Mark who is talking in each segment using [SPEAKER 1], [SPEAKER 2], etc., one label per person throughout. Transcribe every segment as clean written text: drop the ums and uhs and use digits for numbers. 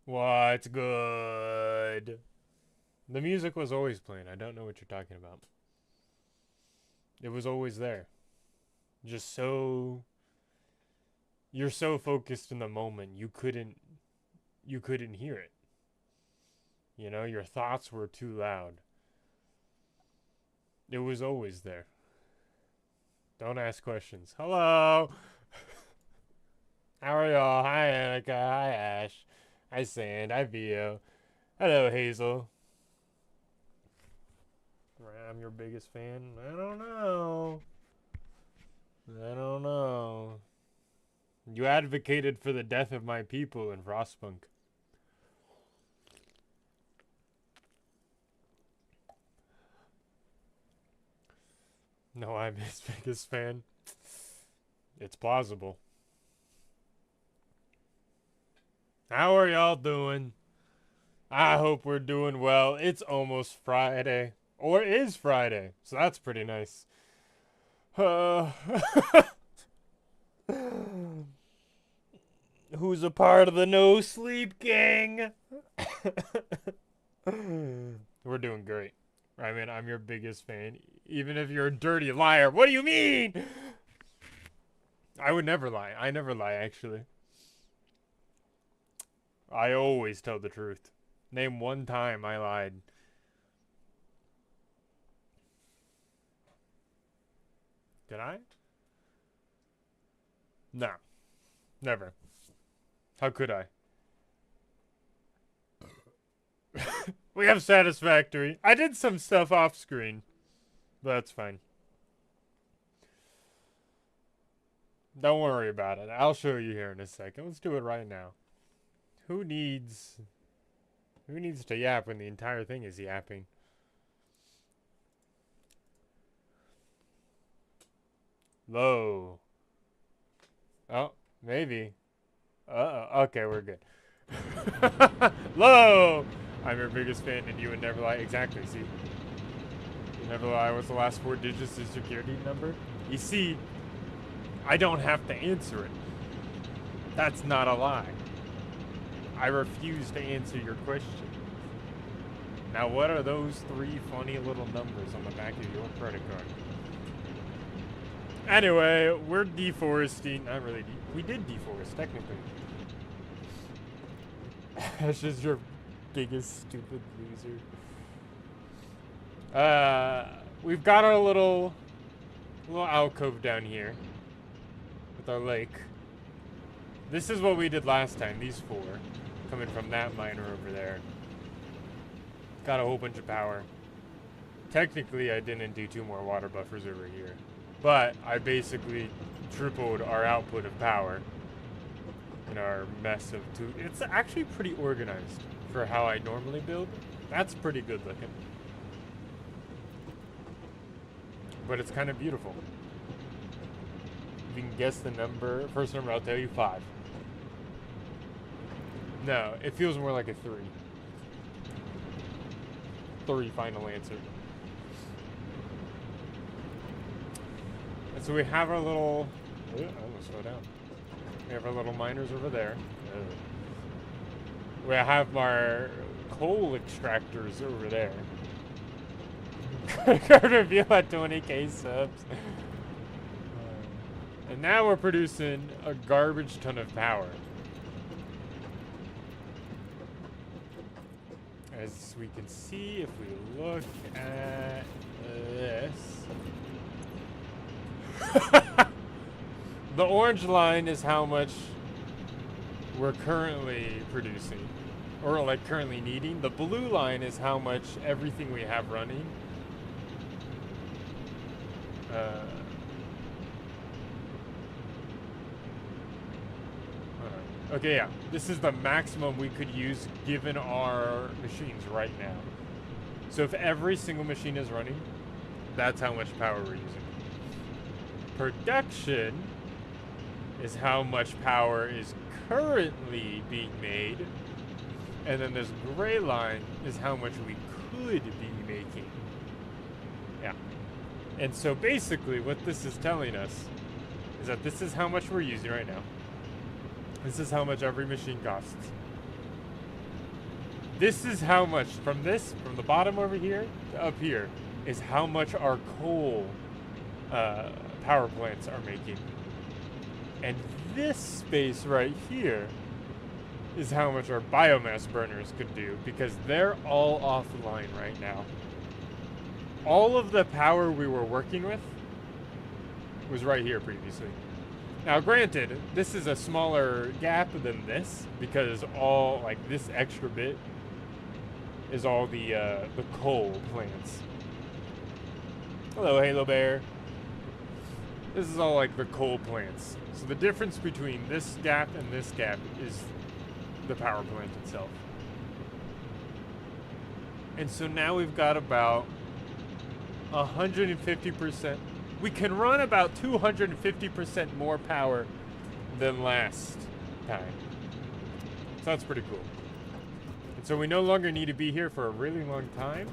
[SPEAKER 1] What's good? The music was always playing. I don't know what you're talking about. It was always there. Just so you're so focused in the moment, you couldn't hear it. You know, your thoughts were too loud. It was always there. Don't ask questions. Hello. How are y'all? Hi Annika. Hi Ash. Hi Sand. Hi Vio. Hello Hazel. I'm your biggest fan. I don't know. I don't know. You advocated for the death of my people in Frostpunk. No, I'm his biggest fan. It's plausible. How are y'all doing? I hope we're doing well. It's almost Friday. Or it is Friday. So that's pretty nice. Who's a part of the no sleep gang? We're doing great. I mean, I'm your biggest fan. Even if you're a dirty liar. What do you mean? I would never lie. I never lie, actually. I always tell the truth. Name one time I lied. Did I? No. Never. How could I? We have Satisfactory. I did some stuff off screen. But that's fine. Don't worry about it. I'll show you here in a second. Let's do it right now. Who needs to yap when the entire thing is yapping? Low. Oh, maybe. Okay, we're good. Low! I'm your biggest fan and you would never lie. Exactly, see? You never lie. What's the last 4 digits of security number? You see, I don't have to answer it. That's not a lie. I refuse to answer your question. Now, what are those 3 funny little numbers on the back of your credit card? Anyway, we're deforesting. Not really. We did deforest, technically. Ash is your biggest stupid loser. We've got our little alcove down here with our lake. This is what we did last time. These 4 coming from that miner over there. Got a whole bunch of power. Technically, I didn't do 2 more water buffers over here. But I basically tripled our output of power in our mess of 2. It's actually pretty organized for how I normally build. That's pretty good looking. But it's kind of beautiful. If you can guess the number, first number, I'll tell you 5. No, it feels more like a 3. 3 final answer. And so we have our little Ooh, I almost slow down. We have our little miners over there. We have our coal extractors over there. Could reveal at 20k subs. And now we're producing a garbage ton of power. As we can see, if we look at this. The orange line is how much we're currently producing, or like currently needing. The blue line is how much everything we have running. Okay, yeah. This is the maximum we could use given our machines right now. So if every single machine is running, that's how much power we're using. Production is how much power is currently being made. And then this gray line is how much we could be making. Yeah. And so basically what this is telling us is that this is how much we're using right now. This is how much every machine costs. This is how much, from the bottom over here to up here, is how much our coal power plants are making. And this space right here is how much our biomass burners could do, because they're all offline right now. All of the power we were working with was right here previously. Now, granted, this is a smaller gap than this, because all, like, this extra bit is all the coal plants. Hello, Halo Bear. This is all, like, the coal plants. So the difference between this gap and this gap is the power plant itself. And so now we've got about 150%. We can run about 250% more power than last time. So that's pretty cool. And so we no longer need to be here for a really long time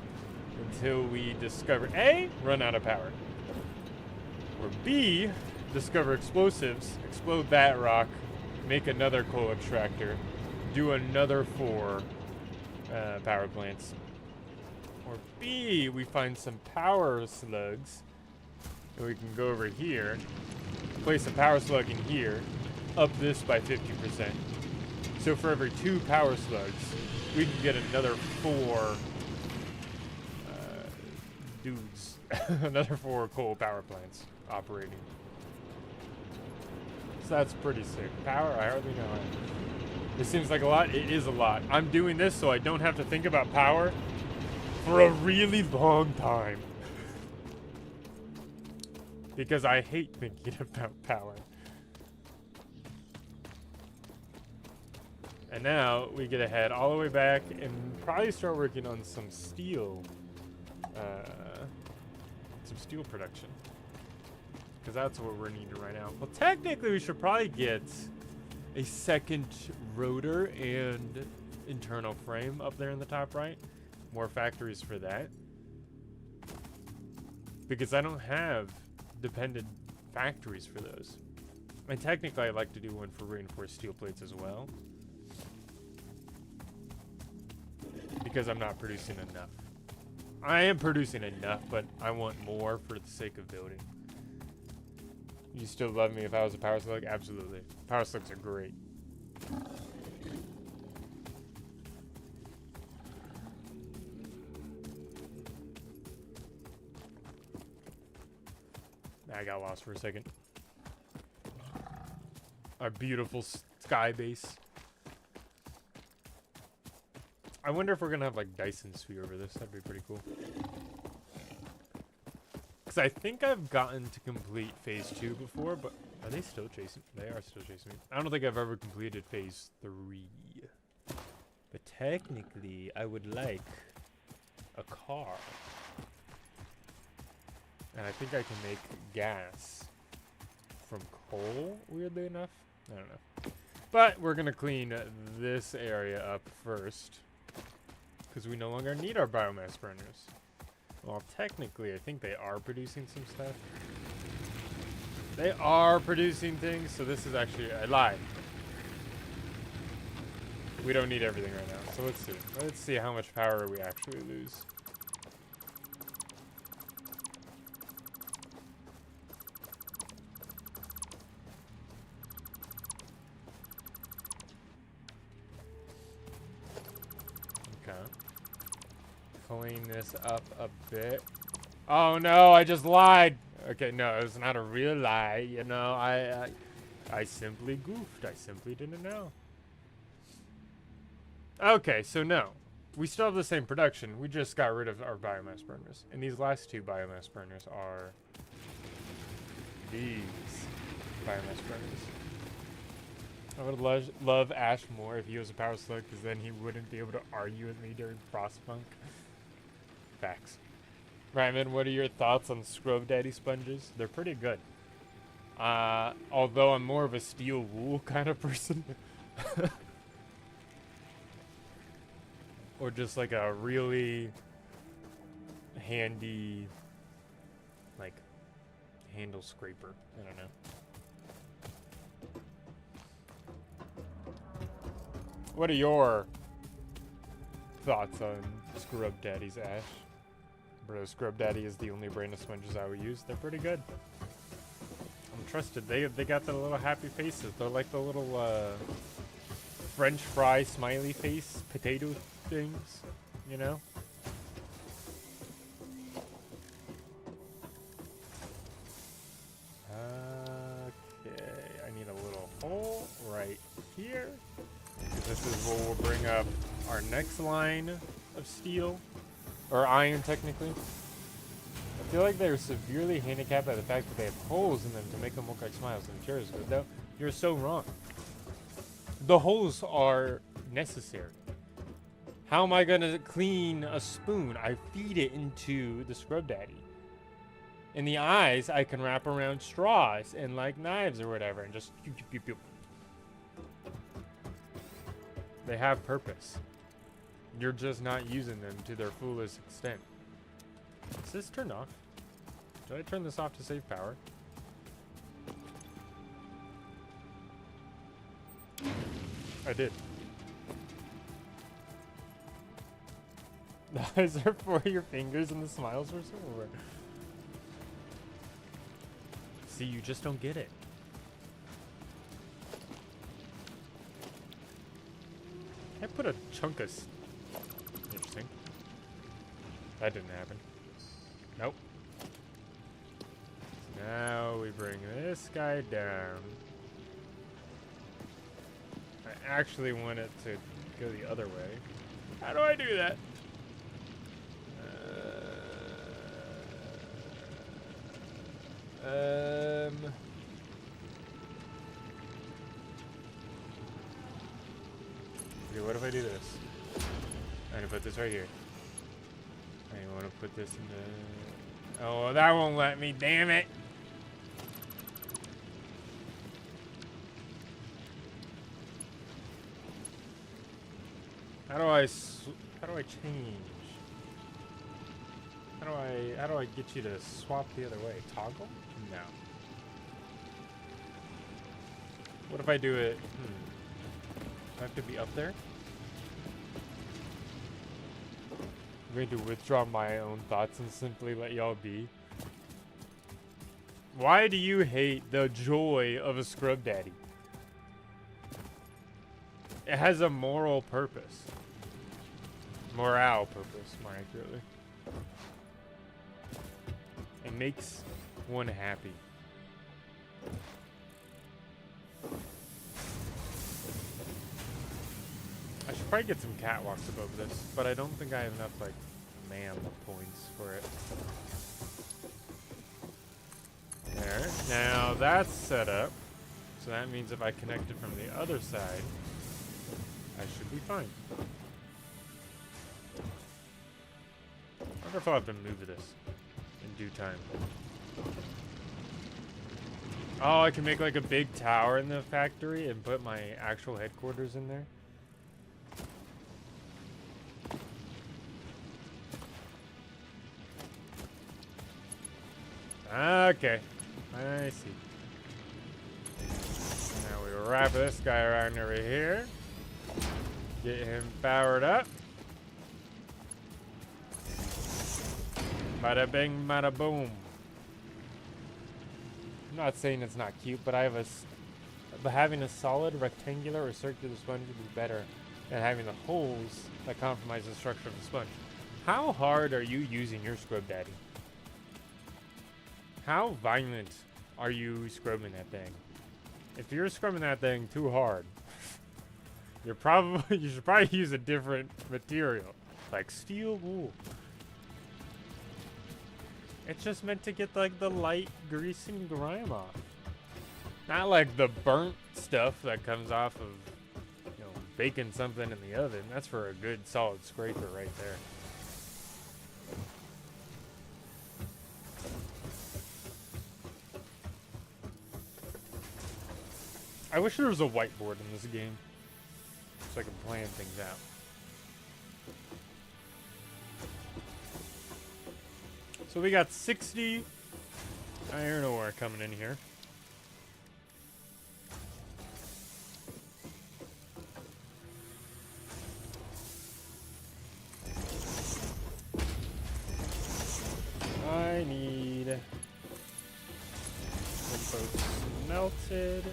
[SPEAKER 1] until we discover A, run out of power. Or B, discover explosives, explode that rock, make another coal extractor, do another 4 power plants. Or B, we find some power slugs. And we can go over here, place a power slug in here, up this by 50%. So for every 2 power slugs, we can get another 4 dudes, another 4 coal power plants operating. So that's pretty sick. Power, I hardly know. It seems like a lot. It is a lot. I'm doing this so I don't have to think about power for a really long time. Because I hate thinking about power. And now we get ahead all the way back and probably start working on some steel production. Because that's what we're needing right now. Well, technically we should probably get a second rotor and internal frame up there in the top right. More factories for that. Because I don't have dependent factories for those. And technically I'd like to do one for reinforced steel plates as well. Because I'm not producing enough. I am producing enough, but I want more for the sake of building. You still love me if I was a power slug? Absolutely. Power slugs are great. I got lost for a second. Our beautiful sky base. I wonder if we're gonna have like Dyson sphere over this. That'd be pretty cool. Because I think I've gotten to complete phase 2 before, but are they still chasing? They are still chasing me. I don't think I've ever completed phase 3. But technically, I would like a car. And I think I can make gas from coal, weirdly enough. I don't know. But we're going to clean this area up first. Because we no longer need our biomass burners. Well, technically, I think they are producing some stuff. They are producing things, so this is actually, I lied. We don't need everything right now, so let's see. Let's see how much power we actually lose. Okay. Clean this up a bit. Oh no, I just lied. Okay, no, it's not a real lie. You know, I simply goofed. I simply didn't know. Okay, so no. We still have the same production. We just got rid of our biomass burners. And these last two biomass burners are these biomass burners. I would love Ash more if he was a power slug, because then he wouldn't be able to argue with me during Frostpunk. Facts. Ryman, what are your thoughts on Scrub Daddy sponges? They're pretty good. Although I'm more of a steel wool kind of person. Or just like a really handy, like, handle scraper. I don't know. What are your thoughts on Scrub Daddy's Ash? Bro, Scrub Daddy is the only brand of sponges I would use. They're pretty good. I'm trusted. They got the little happy faces. They're like the little French fry smiley face potato things, you know? Okay, I need a little hole right here. This is where we'll bring up our next line of steel. Or iron, technically. I feel like they're severely handicapped by the fact that they have holes in them to make them look like smiles and cherries, but no, you're so wrong. The holes are necessary. How am I gonna clean a spoon? I feed it into the Scrub Daddy. In the eyes, I can wrap around straws and like knives or whatever and just pew, pew, pew, pew. They have purpose. You're just not using them to their fullest extent. Is this turned off? Did I turn this off to save power? I did. The eyes are for your fingers and the smiles were silver. See, you just don't get it. I put a chunk of... Interesting. That didn't happen. Nope. So now we bring this guy down. I actually want it to go the other way. How do I do that? Okay, what if I do this? I'm gonna put this right here. I want to put this in the... Oh, that won't let me, damn it! How do I change? How do I get you to swap the other way? Toggle? No. What if I do it? Do I have to be up there? I'm going to withdraw my own thoughts and simply let y'all be. Why do you hate the joy of a Scrub Daddy? It has a moral purpose. Morale purpose, more accurately. It makes one happy. I should probably get some catwalks above this, but I don't think I have enough, like, man points for it. There. Now that's set up. So that means if I connect it from the other side, I should be fine. I wonder if I'll have to move this in due time. Oh, I can make like a big tower in the factory and put my actual headquarters in there. Okay, I see. wrap this guy around over here. Get him powered up. Bada bing, bada boom. I'm not saying it's not cute, but but having a solid rectangular or circular sponge would be better than having the holes that compromise the structure of the sponge. How hard are you using your scrub daddy? How violent are you scrubbing that thing? If you're scrubbing that thing too hard, you should probably use a different material, like steel wool. It's just meant to get like the light grease and grime off. Not like the burnt stuff that comes off of, you know, baking something in the oven. That's for a good solid scraper right there. I wish there was a whiteboard in this game so I can plan things out. So we got 60 iron ore coming in here. I need them both smelted.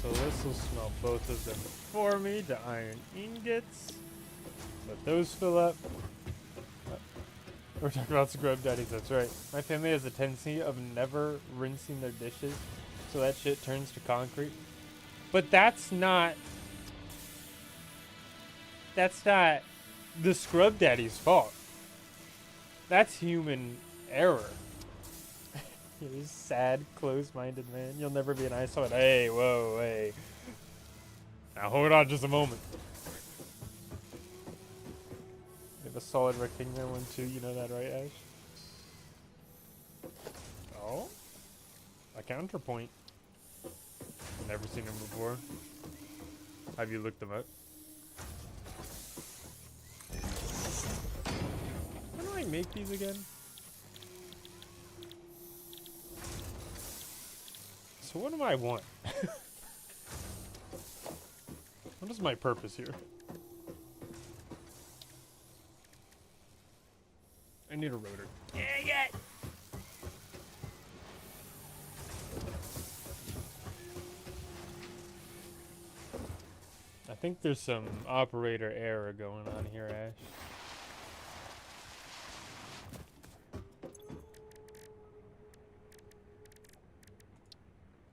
[SPEAKER 1] So this will smelt both of them for me to iron ingots. Let those fill up. We're talking about scrub daddies, that's right. My family has a tendency of never rinsing their dishes, so that shit turns to concrete. But that's not the scrub daddy's fault. That's human error. You're a sad, closed-minded man. You'll never be an ISO. Hey, whoa, hey. Now hold on just a moment. We have a solid rectangular one too, you know that, right, Ash? Oh? A counterpoint. Never seen them before. Have you looked them up? How do I make these again? So what do I want? What is my purpose here? I need a rotor. Dang it! I think there's some operator error going on here, Ash.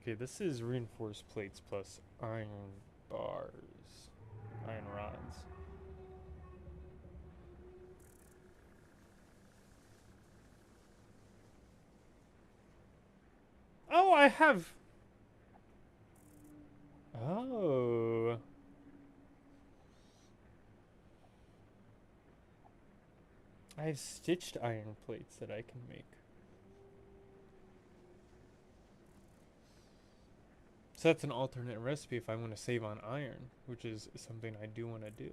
[SPEAKER 1] Okay, this is reinforced plates plus iron bars. Iron rods. Oh, I have... Oh. I have stitched iron plates that I can make. So that's an alternate recipe if I want to save on iron, which is something I do want to do.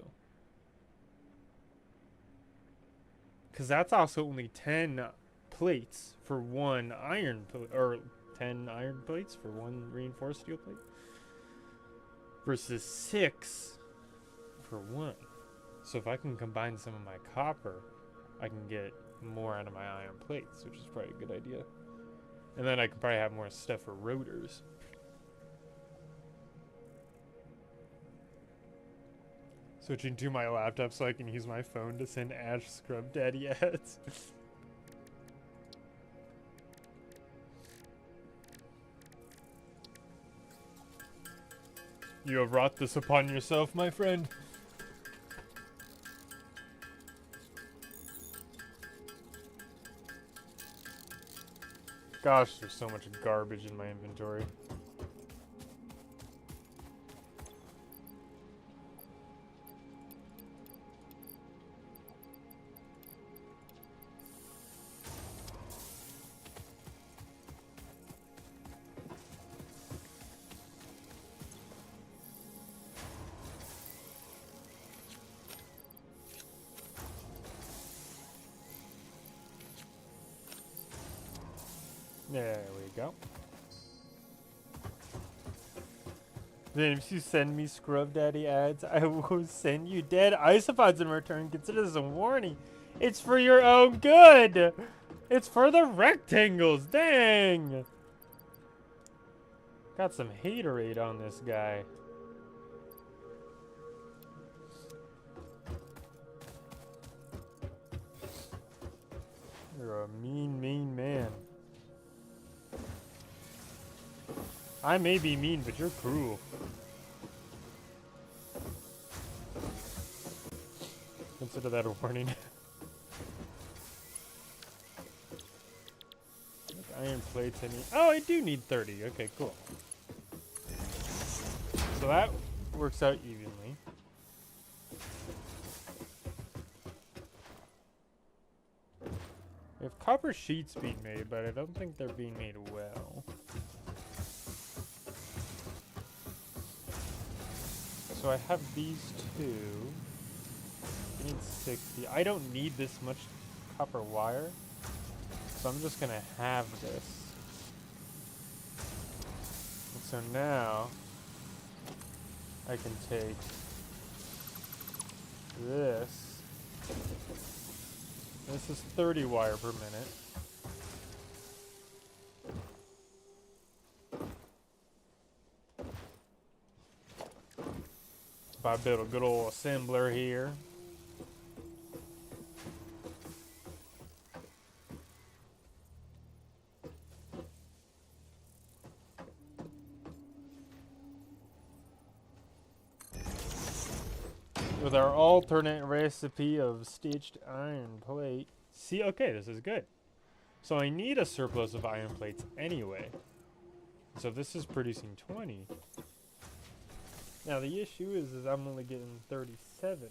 [SPEAKER 1] Because that's also only 10 plates for one iron plate, or 10 iron plates for one reinforced steel plate. Versus 6 for one. So if I can combine some of my copper, I can get more out of my iron plates, which is probably a good idea. And then I can probably have more stuff for rotors. Switching to my laptop so I can use my phone to send Ash Scrub Daddy ads. You have wrought this upon yourself, my friend. Gosh, there's so much garbage in my inventory. There we go. Then if you send me Scrub Daddy ads, I will send you dead isopods in return. Consider this a warning. It's for your own good. It's for the rectangles. Dang. Got some haterade on this guy. You're a mean, mean man. I may be mean, but you're cruel. Consider that a warning. Iron plates I need. Oh, I do need 30. Okay, cool. So that works out evenly. We have copper sheets being made, but I don't think they're being made well. So I have these two. I need 60. I don't need this much copper wire. So I'm just gonna have this. And so now I can take this. This is 30 wire per minute. If I build a good old assembler here. With our alternate recipe of stitched iron plate. See, okay, this is good. So I need a surplus of iron plates anyway. So this is producing 20. Now the issue is I'm only getting 37.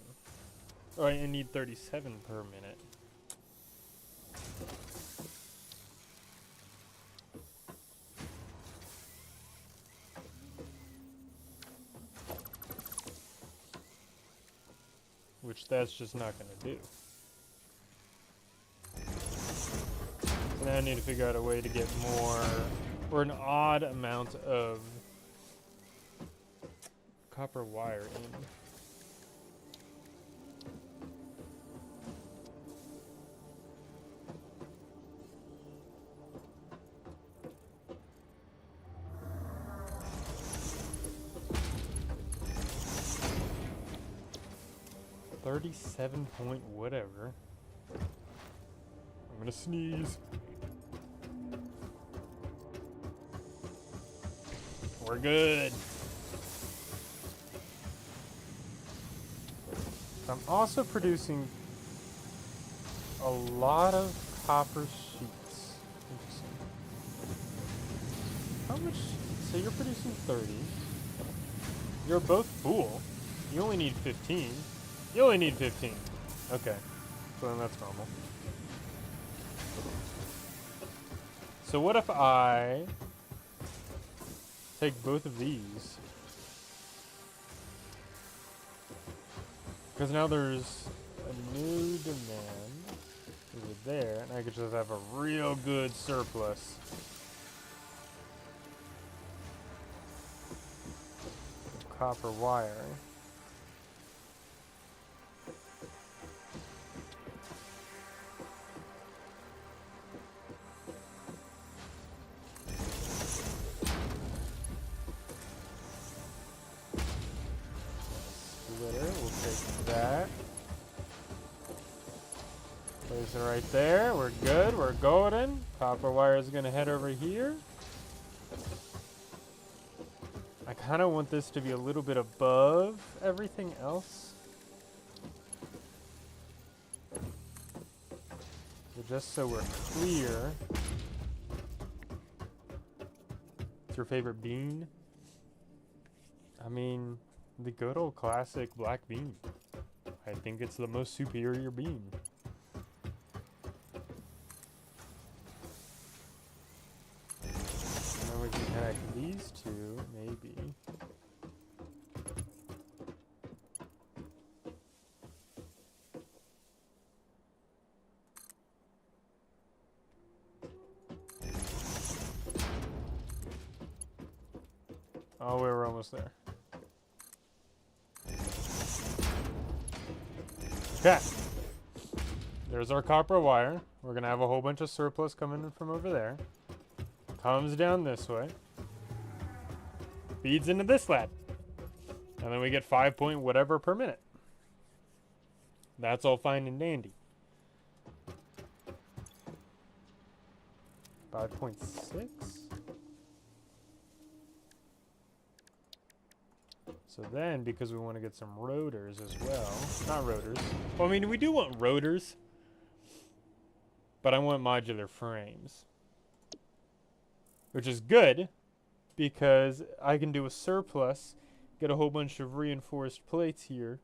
[SPEAKER 1] Or I need 37 per minute. Which that's just not going to do. So now I need to figure out a way to get more, or an odd amount of copper wire in. $37 point whatever. I'm gonna sneeze. We're good. I'm also producing a lot of copper sheets. Interesting. How much? So you're producing 30. You're both full. You only need 15. You only need 15. Okay. So then that's normal. So what if I take both of these? Because now there's a new demand over there, and I could just have a real good surplus. Copper wire. That. Place it right there. We're good. We're golden. Copper wire is going to head over here. I kind of want this to be a little bit above everything else. But just so we're clear. What's your favorite bean? I mean, the good old classic black bean. I think it's the most superior bean. And then we can connect these two, maybe. Oh, we were almost there. Okay. There's our copper wire. We're going to have a whole bunch of surplus coming in from over there. Comes down this way. Feeds into this lab. And then we get 5 point whatever per minute. That's all fine and dandy. 5.6? So then, because we want to get some rotors as well. Not rotors. Well, I mean, we do want rotors. But I want modular frames. Which is good, because I can do a surplus, get a whole bunch of reinforced plates here.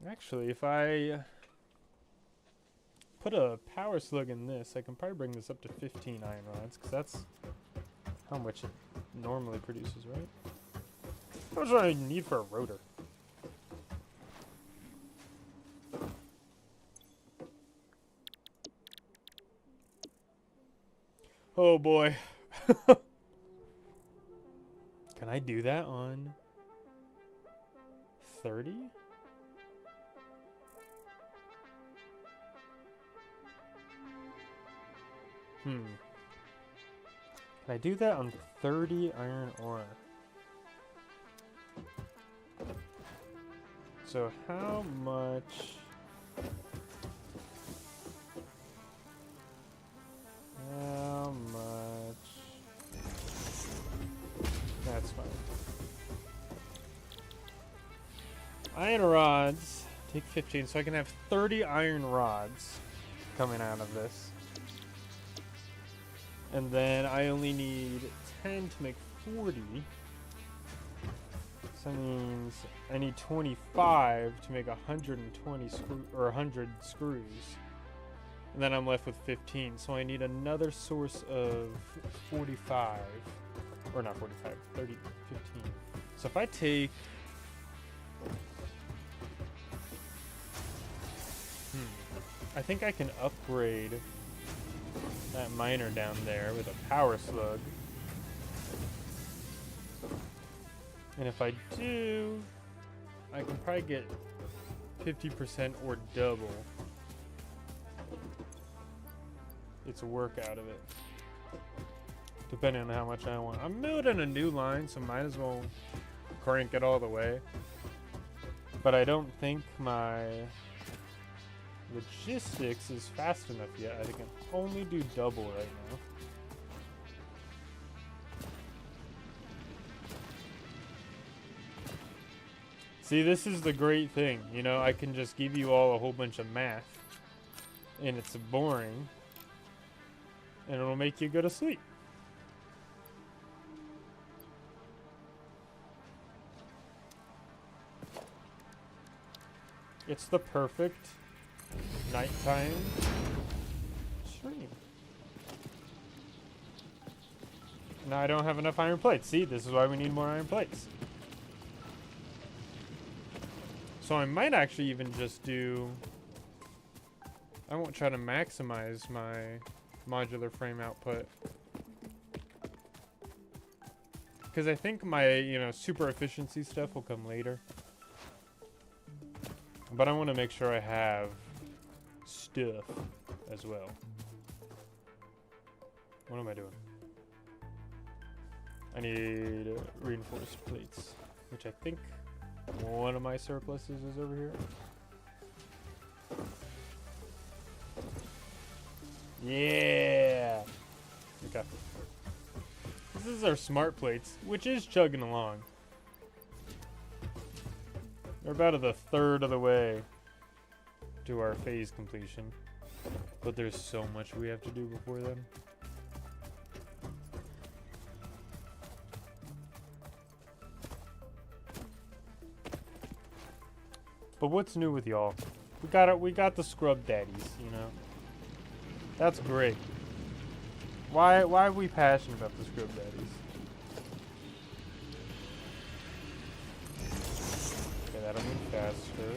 [SPEAKER 1] Actually, if I put a power slug in this, I can probably bring this up to 15 iron rods, because that's how much it normally produces, right? How much do I need for a rotor? Oh boy. Can I do that on 30? Can I do that on 30 iron ore? So how much? How much? That's fine. Iron rods. Take 15, so I can have 30 iron rods coming out of this. And then I only need 10 to make 40. So that means I need 25 to make 120 or 100 screws. And then I'm left with 15. So I need another source of 45. Or not 45, 30, 15. So if I take... I think I can upgrade that miner down there with a power slug. And if I do, I can probably get 50% or double its work out of it, depending on how much I want. I'm building a new line, so might as well crank it all the way. But I don't think my logistics is fast enough yet. I can only do double right now. See, this is the great thing. You know, I can just give you all a whole bunch of math, and it's boring, and it'll make you go to sleep. It's the perfect nighttime stream. Now I don't have enough iron plates. See, this is why we need more iron plates. So I might actually even just do... I won't try to maximize my modular frame output. Because I think my, you know, super efficiency stuff will come later. But I want to make sure I have stuff as well. What am I doing? I need reinforced plates, which I think one of my surpluses is over here. Yeah! Okay. This is our smart plates, which is chugging along. We're about a third of the way to our phase completion. But there's so much we have to do before then. But what's new with y'all? We got the scrub daddies, you know. That's great. Why are we passionate about the scrub daddies? Okay, that'll move faster.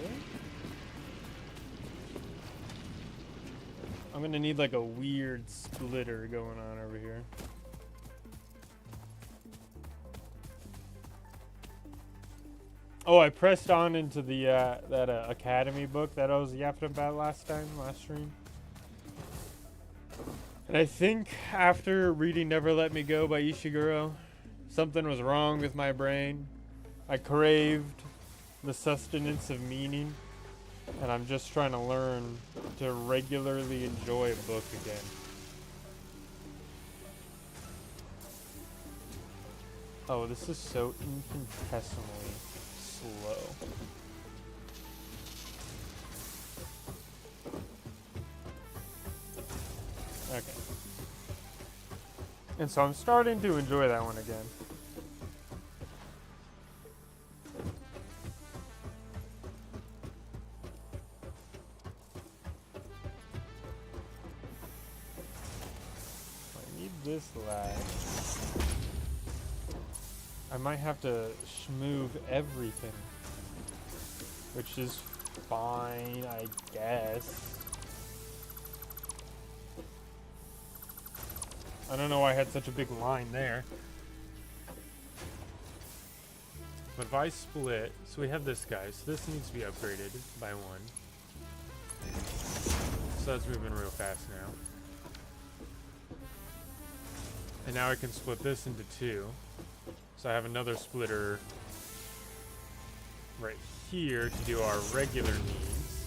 [SPEAKER 1] I'm gonna need like a weird splitter going on over here. Oh, I pressed on into the that Academy book that I was yapping about last stream. And I think after reading Never Let Me Go by Ishiguro, something was wrong with my brain. I craved the sustenance of meaning, and I'm just trying to learn to regularly enjoy a book again. Oh, this is so infinitesimally slow. Okay. And so I'm starting to enjoy that one again. I need this lag. I might have to schmoove everything, which is fine, I guess. I don't know why I had such a big line there. But if I split, so we have this guy, so this needs to be upgraded by 1. So that's moving real fast now. And now I can split this into 2. So I have another splitter right here to do our regular needs.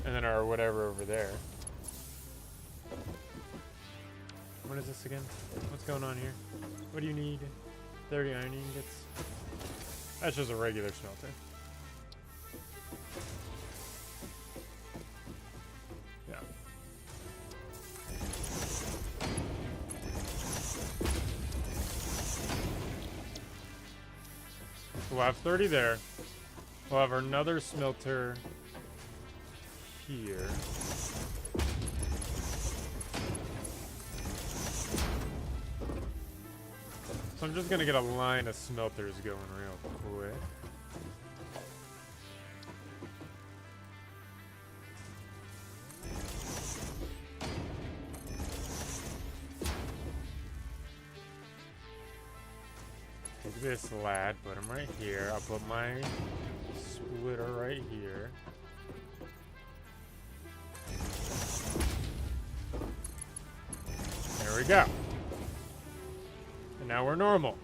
[SPEAKER 1] And then our whatever over there. What is this again? What's going on here? What do you need? 30 iron ingots. That's just a regular smelter. Yeah. We'll have 30 there. We'll have another smelter here. So I'm just gonna get a line of smelters going real quick. Take this lad, put him right here. I'll put my splitter right here. There we go. And now we're normal.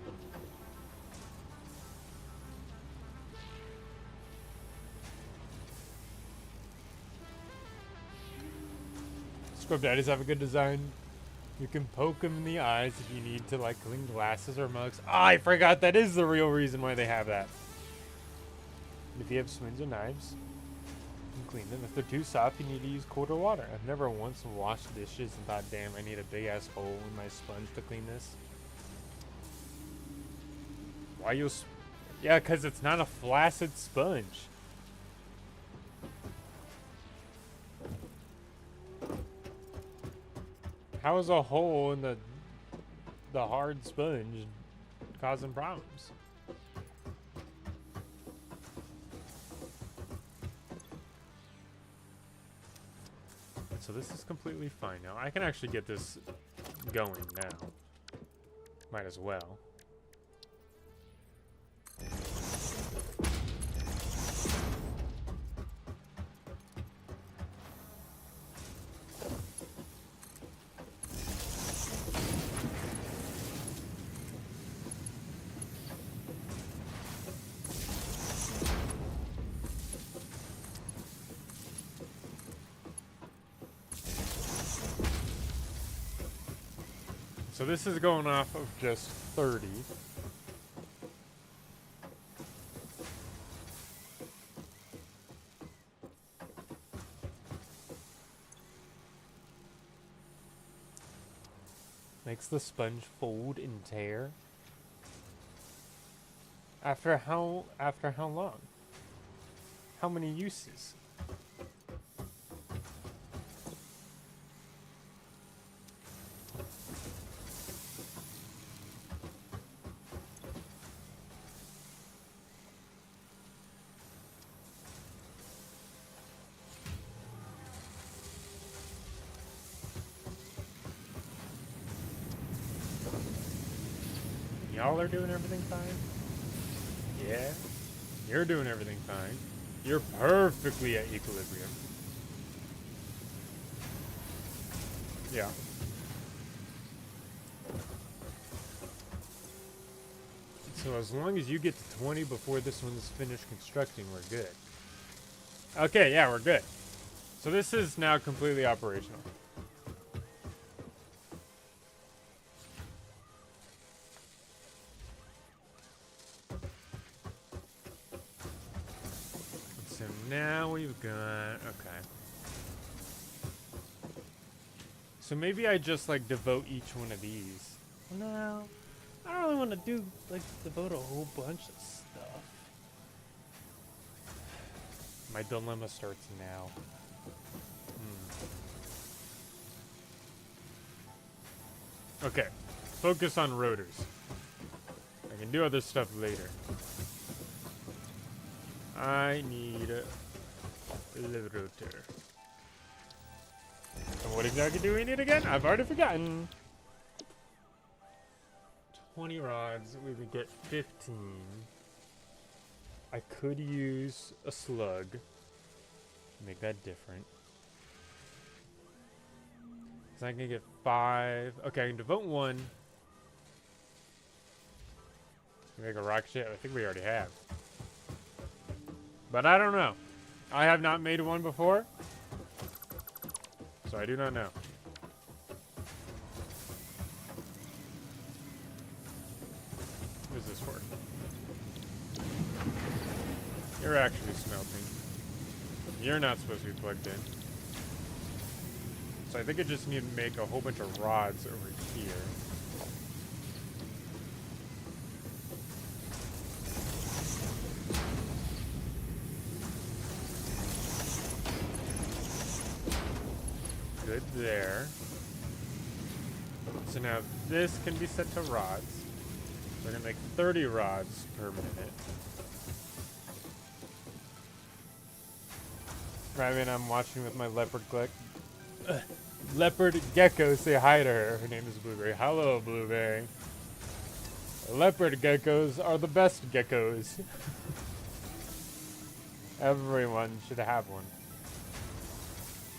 [SPEAKER 1] Scrub daddies have a good design. You can poke them in the eyes if you need to, like, clean glasses or mugs. Oh, I forgot that is the real reason why they have that. And if you have spoons or knives, you can clean them. If they're too soft, you need to use colder water. I've never once washed dishes and thought, damn, I need a big-ass hole in my sponge to clean this. Why you? Yeah, because it's not a flaccid sponge. How is a hole in the hard sponge causing problems? So this is completely fine now. I can actually get this going now. Might as well. So this is going off of just 30. Makes the sponge fold and tear. After how long? How many uses? Y'all are doing everything fine? Yeah. You're doing everything fine. You're perfectly at equilibrium. Yeah. So as long as you get to 20 before this one's finished constructing, we're good. Okay, yeah, we're good. So this is now completely operational. So now we've got, okay. So maybe I just like devote each one of these.
[SPEAKER 2] No, I don't really want to do like devote a whole bunch of stuff.
[SPEAKER 1] My dilemma starts now. Okay, focus on rotors. I can do other stuff later. I need a rotor. And what exactly do we need again? I've already forgotten. 20 rods, we would get 15. I could use a slug. Make that different. So I can get 5. Okay, I can devote 1. Make a rock ship. I think we already have. But I don't know. I have not made one before. So I do not know. What is this for? You're actually smelting. You're not supposed to be plugged in. So I think I just need to make a whole bunch of rods over here. Good there. So now this can be set to rods. We're gonna make 30 rods per minute. Right when I'm watching with my leopard gecko say hi to her. Her name is Blueberry. Hello, Blueberry. Leopard geckos are the best geckos. Everyone should have one.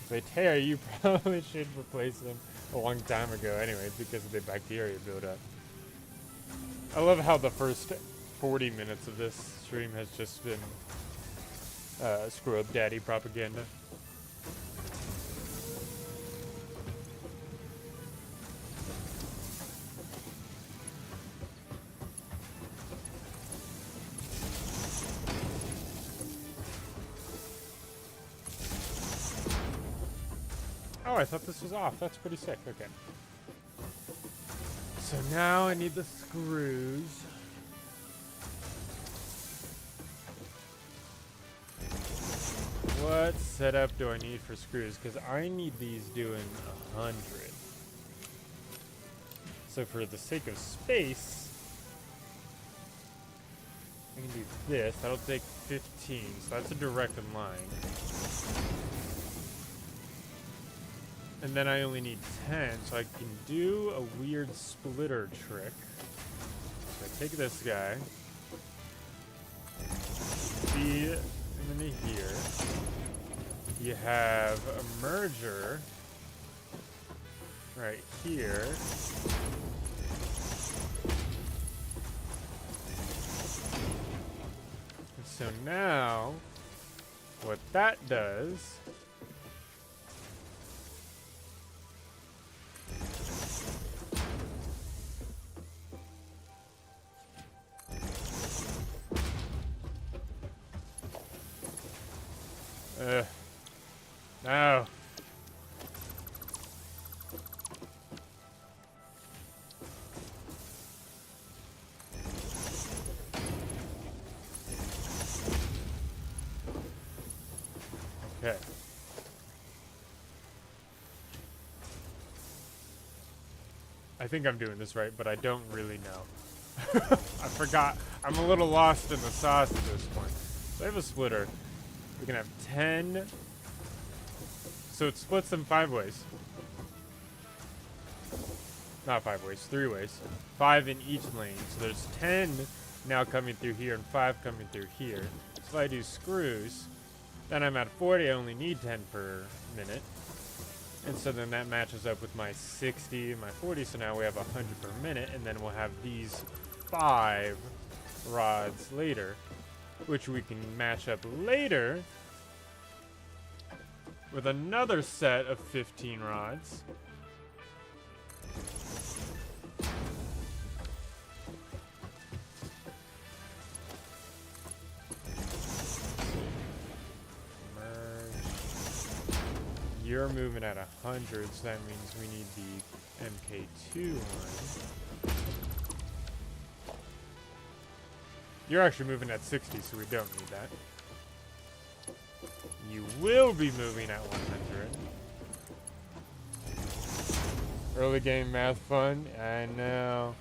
[SPEAKER 1] They tear, you probably should replace them a long time ago anyway because of the bacteria buildup. I love how the first 40 minutes of this stream has just been scrub daddy propaganda. Oh, I thought this was off. That's pretty sick. Okay. So now I need the screws. What setup do I need for screws? Because I need these doing 100. So for the sake of space, I can do this. That'll take 15. So that's a direct line. And then I only need 10, so I can do a weird splitter trick. So I take this guy, feed him into here. You have a merger right here. And so now, what that does no. Okay. I think I'm doing this right, but I don't really know. I forgot. I'm a little lost in the sauce at this point. So I have a splitter. We can have 10. So it splits them 5 ways. Not 5 ways, 3 ways. 5 in each lane. So there's 10 now coming through here and 5 coming through here. So if I do screws, then I'm at 40, I only need 10 per minute. And so then that matches up with my 60 and my 40, so now we have 100 per minute, and then we'll have these 5 rods later, which we can match up later with another set of 15 rods. You're moving at 100, so that means we need the MK2 one. You're actually moving at 60, so we don't need that. You will be moving at 100. Early game math fun, I know.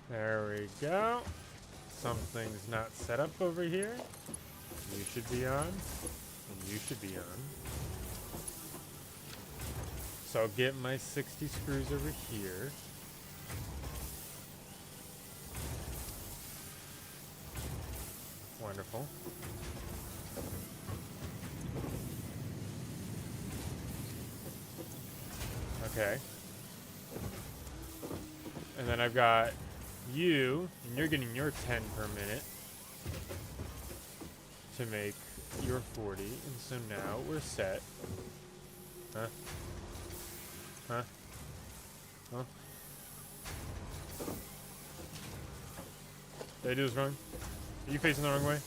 [SPEAKER 1] There we go. Something's not set up over here. You should be on, and you should be on. So I'll get my 60 screws over here. Wonderful. Okay. And then I've got you, and you're getting your 10 per minute to make your 40, and so now we're set. Huh? Huh? Huh? Did I do this wrong? Are you facing the wrong way?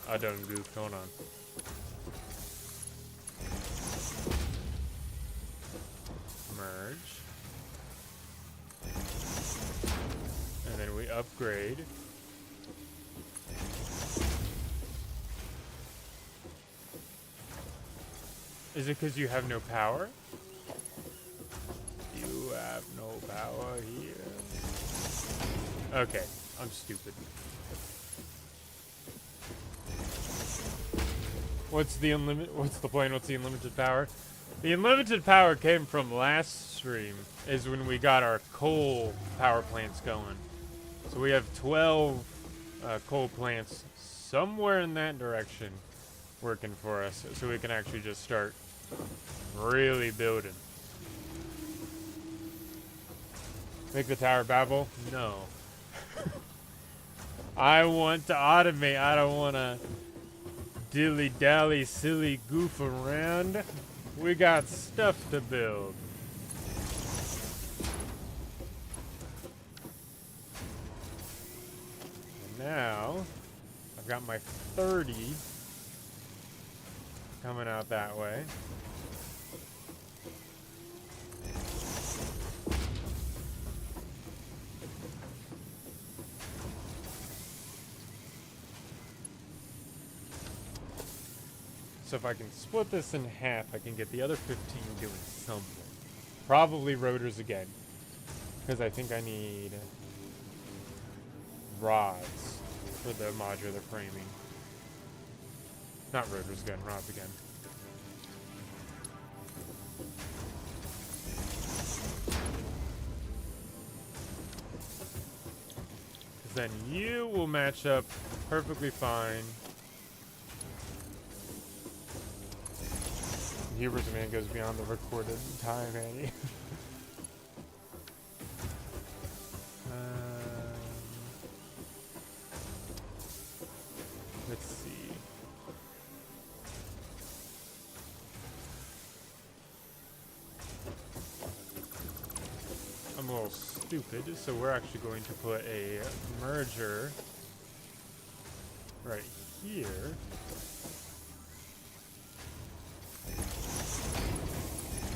[SPEAKER 1] I done goofed, hold on. Merge. And then we upgrade. Is it because you have no power? You have no power here. Okay, I'm stupid. What's the plan? What's the unlimited power? The unlimited power came from last stream, is when we got our coal power plants going. So we have 12 coal plants somewhere in that direction working for us, so we can actually just start really building. Make the tower babble? No. I want to automate. I don't want to dilly-dally, silly goof around. We got stuff to build. And now, I've got my 30 coming out that way. So if I can split this in half, I can get the other 15 doing something. Probably rotors again, because I think I need rods for the modular framing. Not rotors again, rods again. Because then you will match up perfectly fine. Huber's man goes beyond the recorded time, Annie. Let's see. I'm a little stupid, so we're actually going to put a merger right here.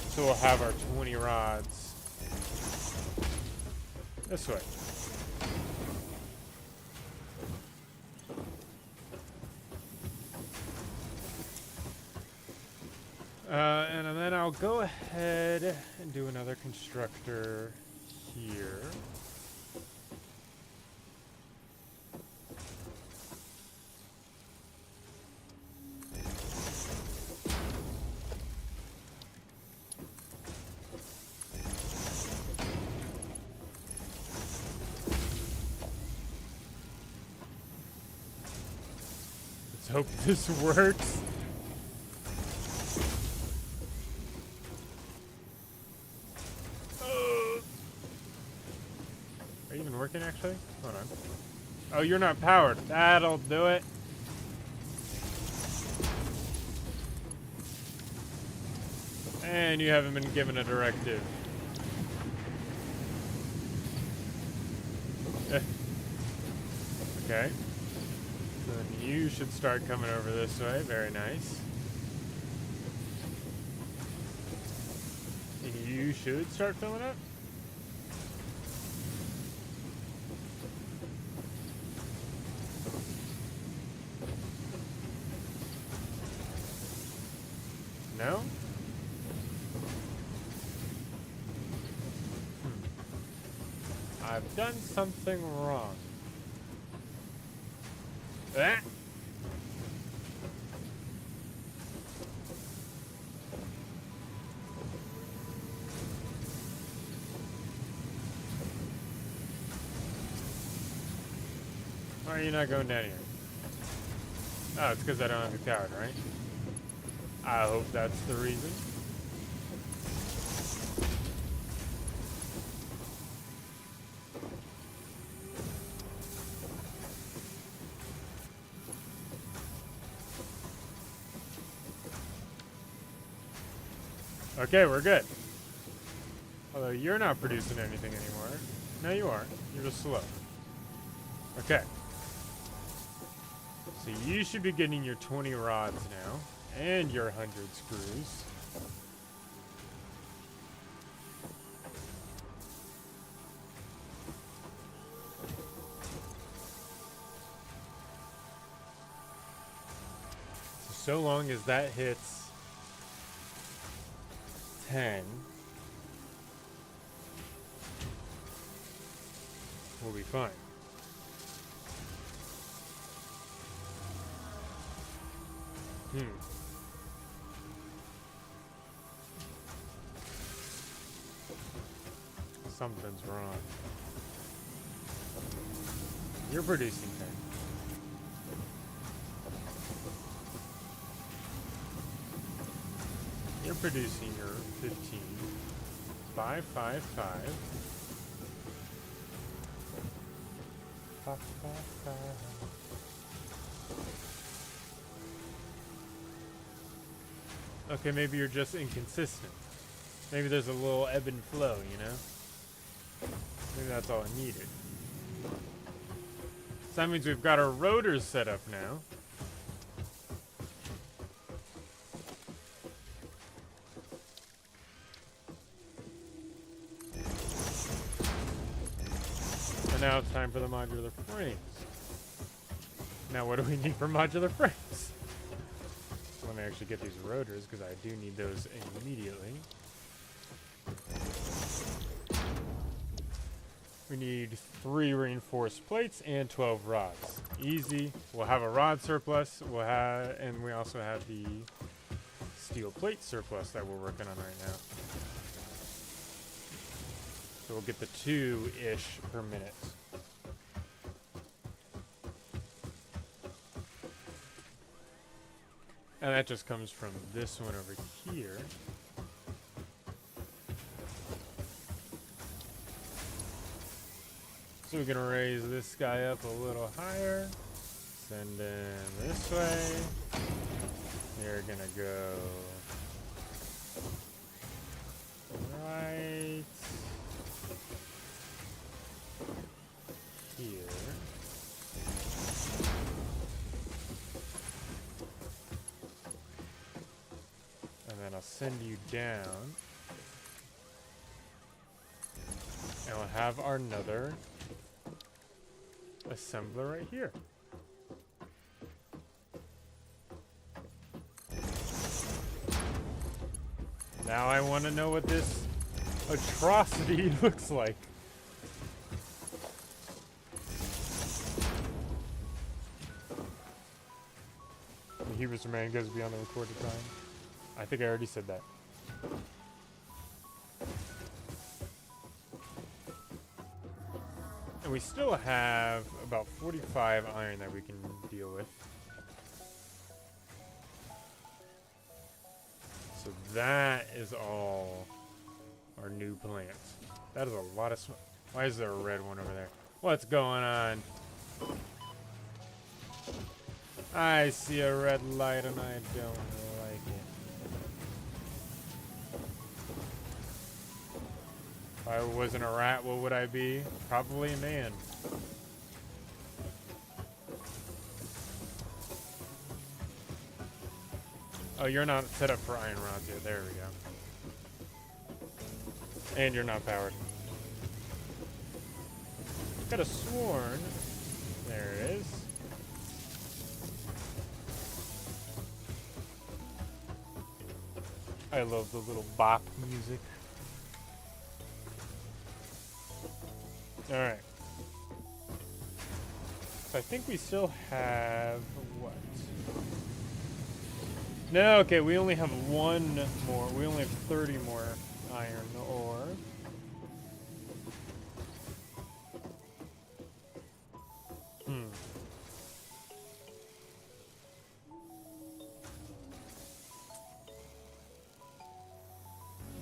[SPEAKER 1] So we'll have our 20 rods this way. And then I'll go ahead and do another constructor here. hope this works. Are you even working, actually? Hold on. Oh, you're not powered. That'll do it. And you haven't been given a directive. Okay. So then you should start coming over this way. Very nice. And you should start filling up. No? I've done something wrong. Ah! Why are you not going down here? Oh, it's because I don't have a card, right? I hope that's the reason. Okay, we're good. Although you're not producing anything anymore. No, you aren't. You're just slow. Okay. So you should be getting your 20 rods now. And your 100 screws. So long as that hits 10, we'll be fine. Something's wrong. You're producing 10. You're producing your 15. 5, 5, 5. 5, 5, 5. Okay, maybe you're just inconsistent. Maybe there's a little ebb and flow, you know? Maybe that's all I needed. So that means we've got our rotors set up now. And now it's time for the modular frames. Now what do we need for modular frames? Let me actually get these rotors because I do need those immediately. We need 3 reinforced plates and 12 rods. Easy. We'll have a rod surplus. And we also have the steel plate surplus that we're working on right now. So we'll get the 2-ish per minute. And that just comes from this one over here. So we're gonna raise this guy up a little higher. Send him this way. You're gonna go right here. And then I'll send you down. And we'll have our another assembler right here. Now I want to know what this atrocity looks like. The Hubris man goes beyond the recorded time. I think I already said that. And we still have about 45 iron that we can deal with. that is all our new plants. That is a lot of smoke. Why is there a red one over there? What's going on? I see a red light and I don't like it. If I wasn't a rat, what would I be? Probably a man. Oh, you're not set up for iron rods yet. There we go. And you're not powered. Could have sworn. There it is. I love the little bop music. Alright. So I think we still have what? No, okay, we only have one more. We only have 30 more iron ore.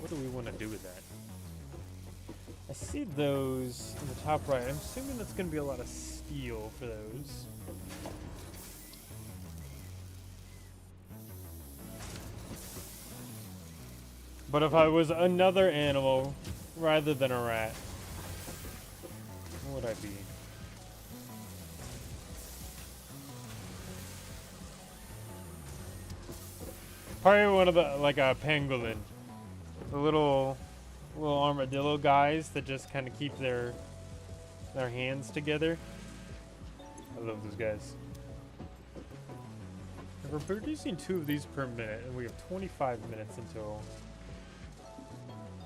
[SPEAKER 1] What do we want to do with that? I see those in the top right. I'm assuming that's going to be a lot of steel for those. But if I was another animal rather than a rat, what would I be? Probably one of the, like a pangolin. The little armadillo guys that just kind of keep their hands together. I love those guys. We're producing 2 of these per minute, and we have 25 minutes until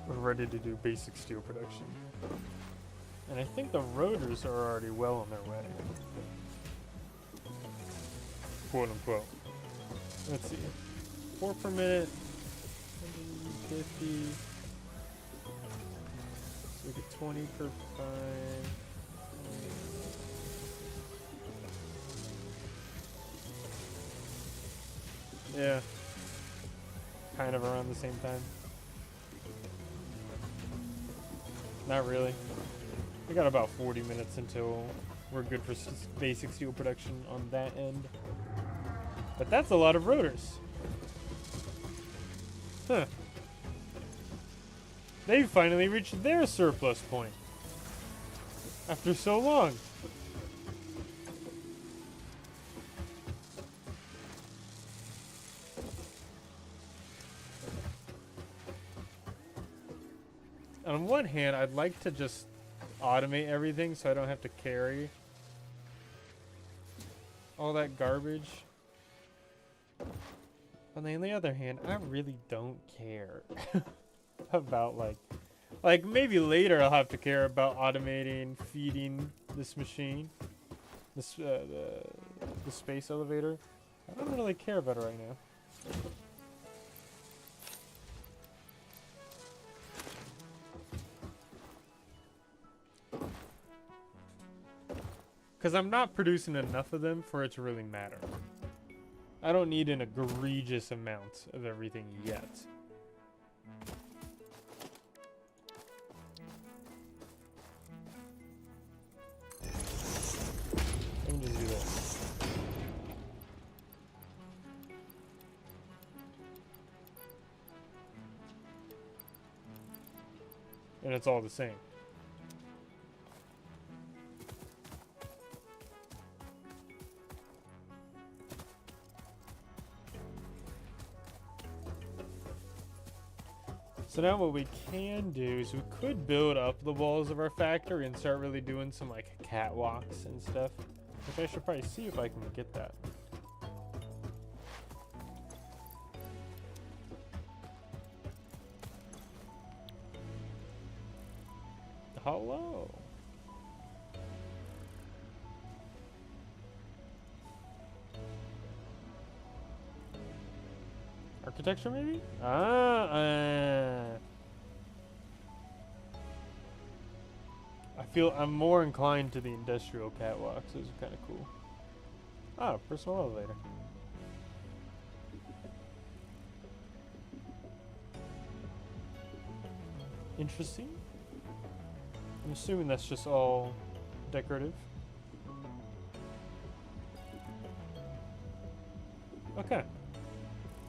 [SPEAKER 1] we're ready to do basic steel production. And I think the rotors are already well on their way. Quote unquote. Let's see. 4 per minute. 150. So we get 20 per 5. Yeah. Kind of around the same time. Not really. We got about 40 minutes until we're good for basic steel production on that end. But that's a lot of rotors. Huh. They finally reached their surplus point. After so long. On one hand, I'd like to just automate everything so I don't have to carry all that garbage. On the other hand, I really don't care about like maybe later I'll have to care about automating feeding this machine, this the space elevator. I don't really care about it right now. Because I'm not producing enough of them for it to really matter. I don't need an egregious amount of everything yet. I can just do this. And it's all the same. So now what we can do is we could build up the walls of our factory and start really doing some like catwalks and stuff. Which I should probably see if I can get that. Hello. Architecture, maybe? I feel I'm more inclined to the industrial catwalks. Those are kind of cool. Ah, personal elevator. Interesting. I'm assuming that's just all decorative. Okay.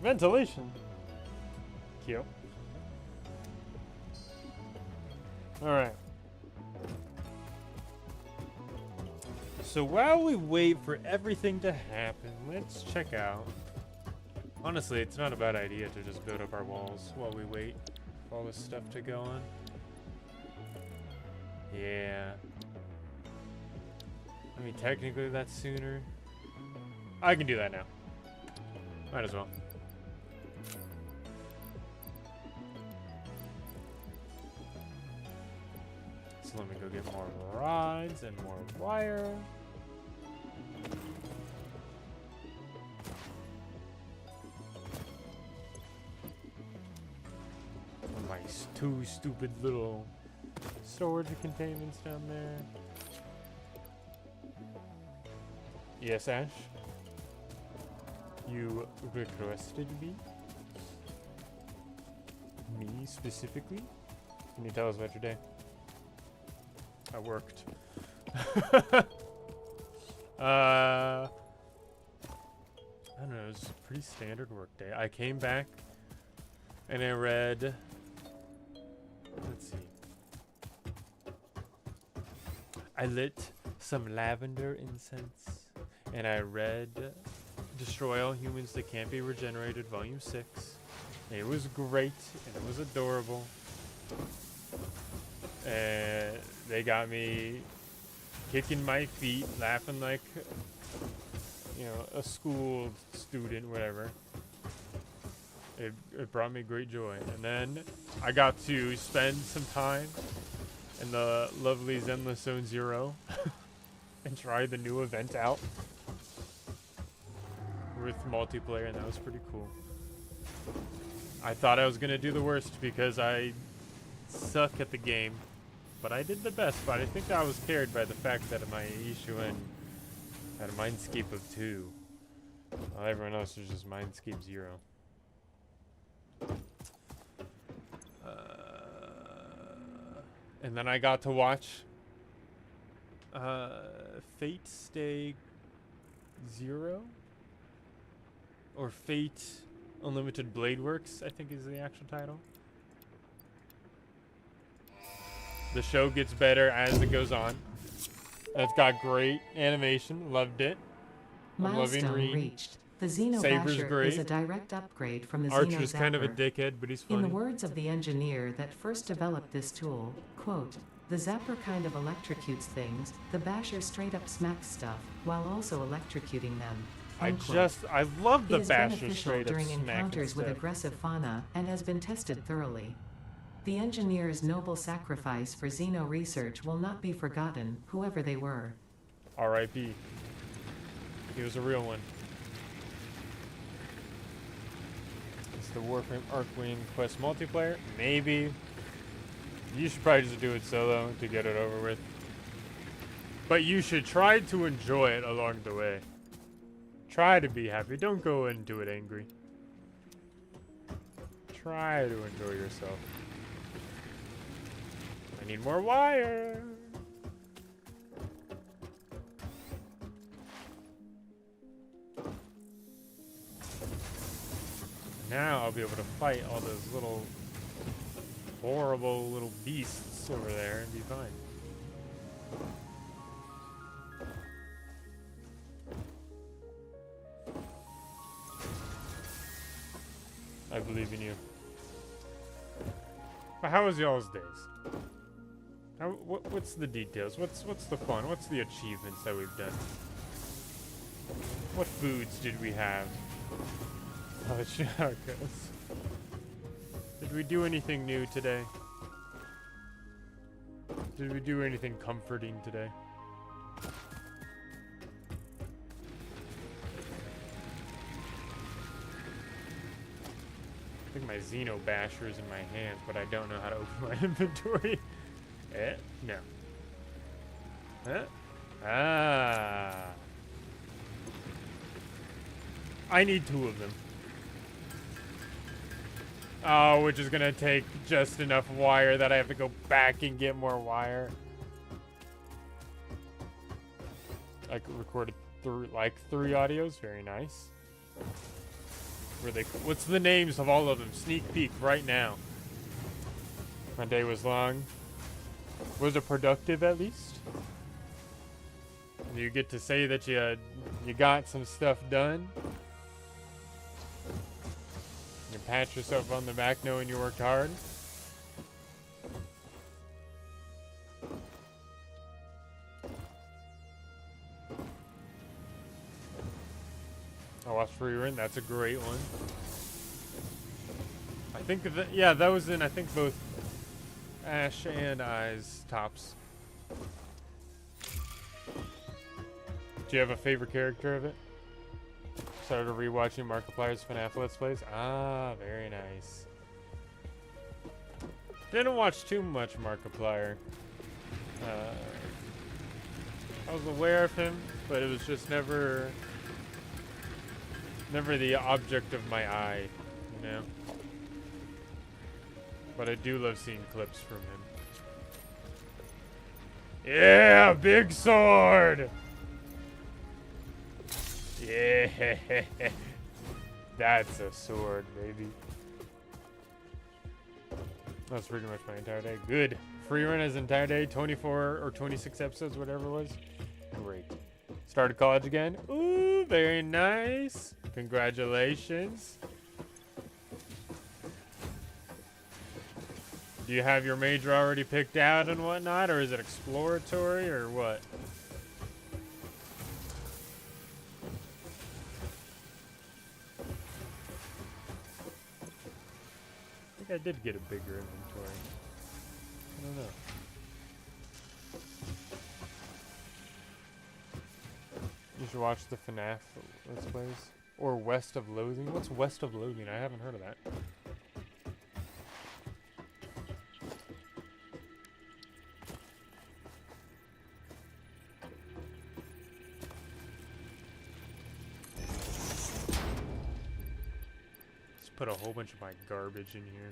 [SPEAKER 1] Ventilation. Cute. Alright. So while we wait for everything to happen, let's check out. Honestly, it's not a bad idea to just build up our walls while we wait for all this stuff to go on. Yeah. I mean, technically that's sooner. I can do that now. Might as well. So let me go get more rods and more wire. My two stupid little storage containments down there. Yes, Ash? You requested me? Me specifically? Can you tell us about your day? I worked. I don't know, it was a pretty standard work day. I came back and I read, let's see. I lit some lavender incense and I read Destroy All Humans That Can't Be Regenerated, Volume 6. It was great and it was adorable. And they got me kicking my feet, laughing like, you know, a school student, whatever. It brought me great joy. And then I got to spend some time in the lovely Zenless Zone Zero and try the new event out with multiplayer, and that was pretty cool. I thought I was gonna do the worst because I suck at the game, but I did the best. But I think I was carried by the fact that my Ishuan had a Mindscape of 2. While everyone else was just Mindscape 0. And then I got to watch Fate Stay 0? Or Fate Unlimited Blade Works, I think is the actual title. The show gets better as it goes on. It's got great animation, loved it.
[SPEAKER 3] Milestone reached. The Xeno
[SPEAKER 1] Saber's
[SPEAKER 3] Basher
[SPEAKER 1] great.
[SPEAKER 3] is a direct upgrade from the Xeno
[SPEAKER 1] Archer's
[SPEAKER 3] Zapper.
[SPEAKER 1] kind of a dickhead, but he's funny.
[SPEAKER 3] In the words of the engineer that first developed this tool, quote, "The Zapper kind of electrocutes things, the Basher straight up smacks stuff, while also electrocuting them."
[SPEAKER 1] I
[SPEAKER 3] End quote.
[SPEAKER 1] love the
[SPEAKER 3] It is
[SPEAKER 1] Basher
[SPEAKER 3] beneficial
[SPEAKER 1] straight up
[SPEAKER 3] during
[SPEAKER 1] smacking
[SPEAKER 3] encounters with
[SPEAKER 1] stuff.
[SPEAKER 3] aggressive fauna, and has been tested thoroughly. The engineer's noble sacrifice for Xeno research will not be forgotten, whoever they were.
[SPEAKER 1] R.I.P. He was a real one. It's the Warframe Arcwing Quest multiplayer. Maybe. You should probably just do it solo to get it over with. But you should try to enjoy it along the way. Try to be happy. Don't go into it angry. Try to enjoy yourself. I need more wire. Now I'll be able to fight all those little horrible little beasts over there and be fine. I believe in you. But how was y'all's days? What's the details? What's the fun? What's the achievements that we've done? What foods did we have? Oh, chakras. Did we do anything new today? Did we do anything comforting today? I think my Xeno Basher is in my hands, but I don't know how to open my inventory. No. Huh? Ah. I need 2 of them. Oh, which is gonna take just enough wire that I have to go back and get more wire. I recorded like 3 audios. Very nice. What's the names of all of them? Sneak peek right now. My day was long. Was it productive at least? You get to say that you got some stuff done. You pat yourself on the back knowing you worked hard. I watched Free Run. That's a great one. I think that was in, I think, both Ash and I's tops. Do you have a favorite character of it? Started rewatching Markiplier's FNAF Let's Plays. Ah, very nice. Didn't watch too much Markiplier. I was aware of him, but it was just never the object of my eye, you know? But I do love seeing clips from him. Yeah, big sword! Yeah, that's a sword, baby. That's pretty much my entire day. Good. Free run his entire day, 24 or 26 episodes, whatever it was. Great. Started college again. Ooh, very nice. Congratulations. Do you have your major already picked out and whatnot, or is it exploratory, or what? I think I did get a bigger inventory. I don't know. You should watch the FNAF Let's Plays. Or West of Loathing. What's West of Loathing? I haven't heard of that. Let's put a whole bunch of my garbage in here.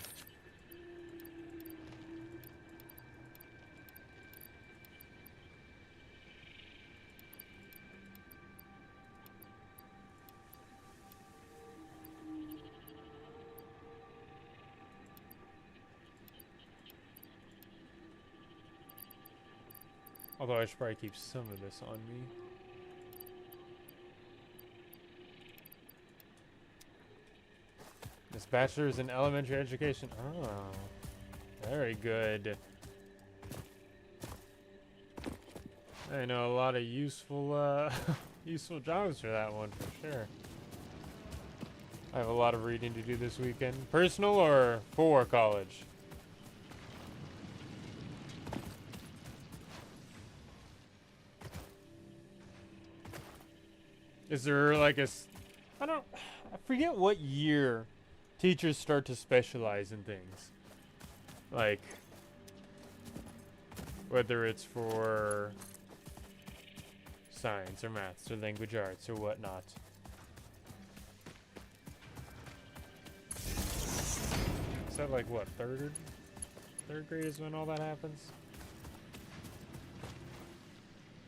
[SPEAKER 1] Although I should probably keep some of this on me. This bachelor's in elementary education. Oh, very good. I know a lot of useful, useful jobs for that one for sure. I have a lot of reading to do this weekend. Personal or for college? Is there like I forget what year teachers start to specialize in things. Like, whether it's for science or maths or language arts or whatnot. Is that like what, third grade is when all that happens?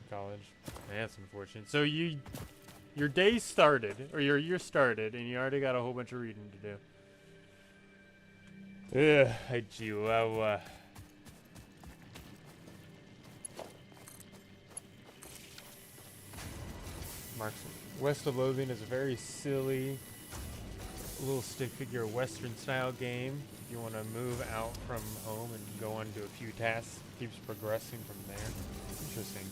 [SPEAKER 1] College. That's unfortunate. So your day started, or your year started, and you already got a whole bunch of reading to do. Ugh, I chihuahua. Mark's West of Loathing is a very silly little stick figure Western style game. You want to move out from home and go on to a few tasks. Keeps progressing from there. Interesting.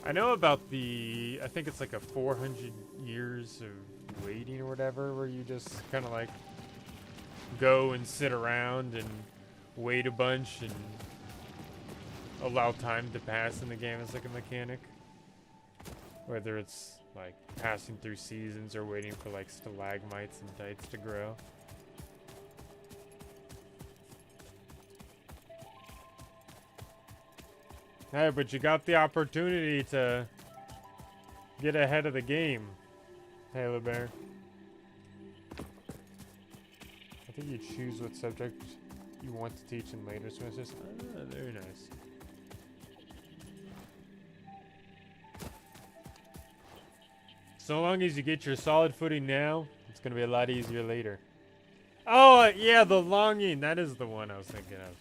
[SPEAKER 1] I know about I think it's like a 400 years of waiting or whatever, where you just kind of like go and sit around and wait a bunch and allow time to pass in the game as like a mechanic. Whether it's like passing through seasons or waiting for like stalagmites and tights to grow. Hey, but you got the opportunity to get ahead of the game, Halo Bear. I think you choose what subject you want to teach in later semesters. Ah, very nice. So long as you get your solid footing now, it's going to be a lot easier later. Oh, yeah, the longing. That is the one I was thinking of.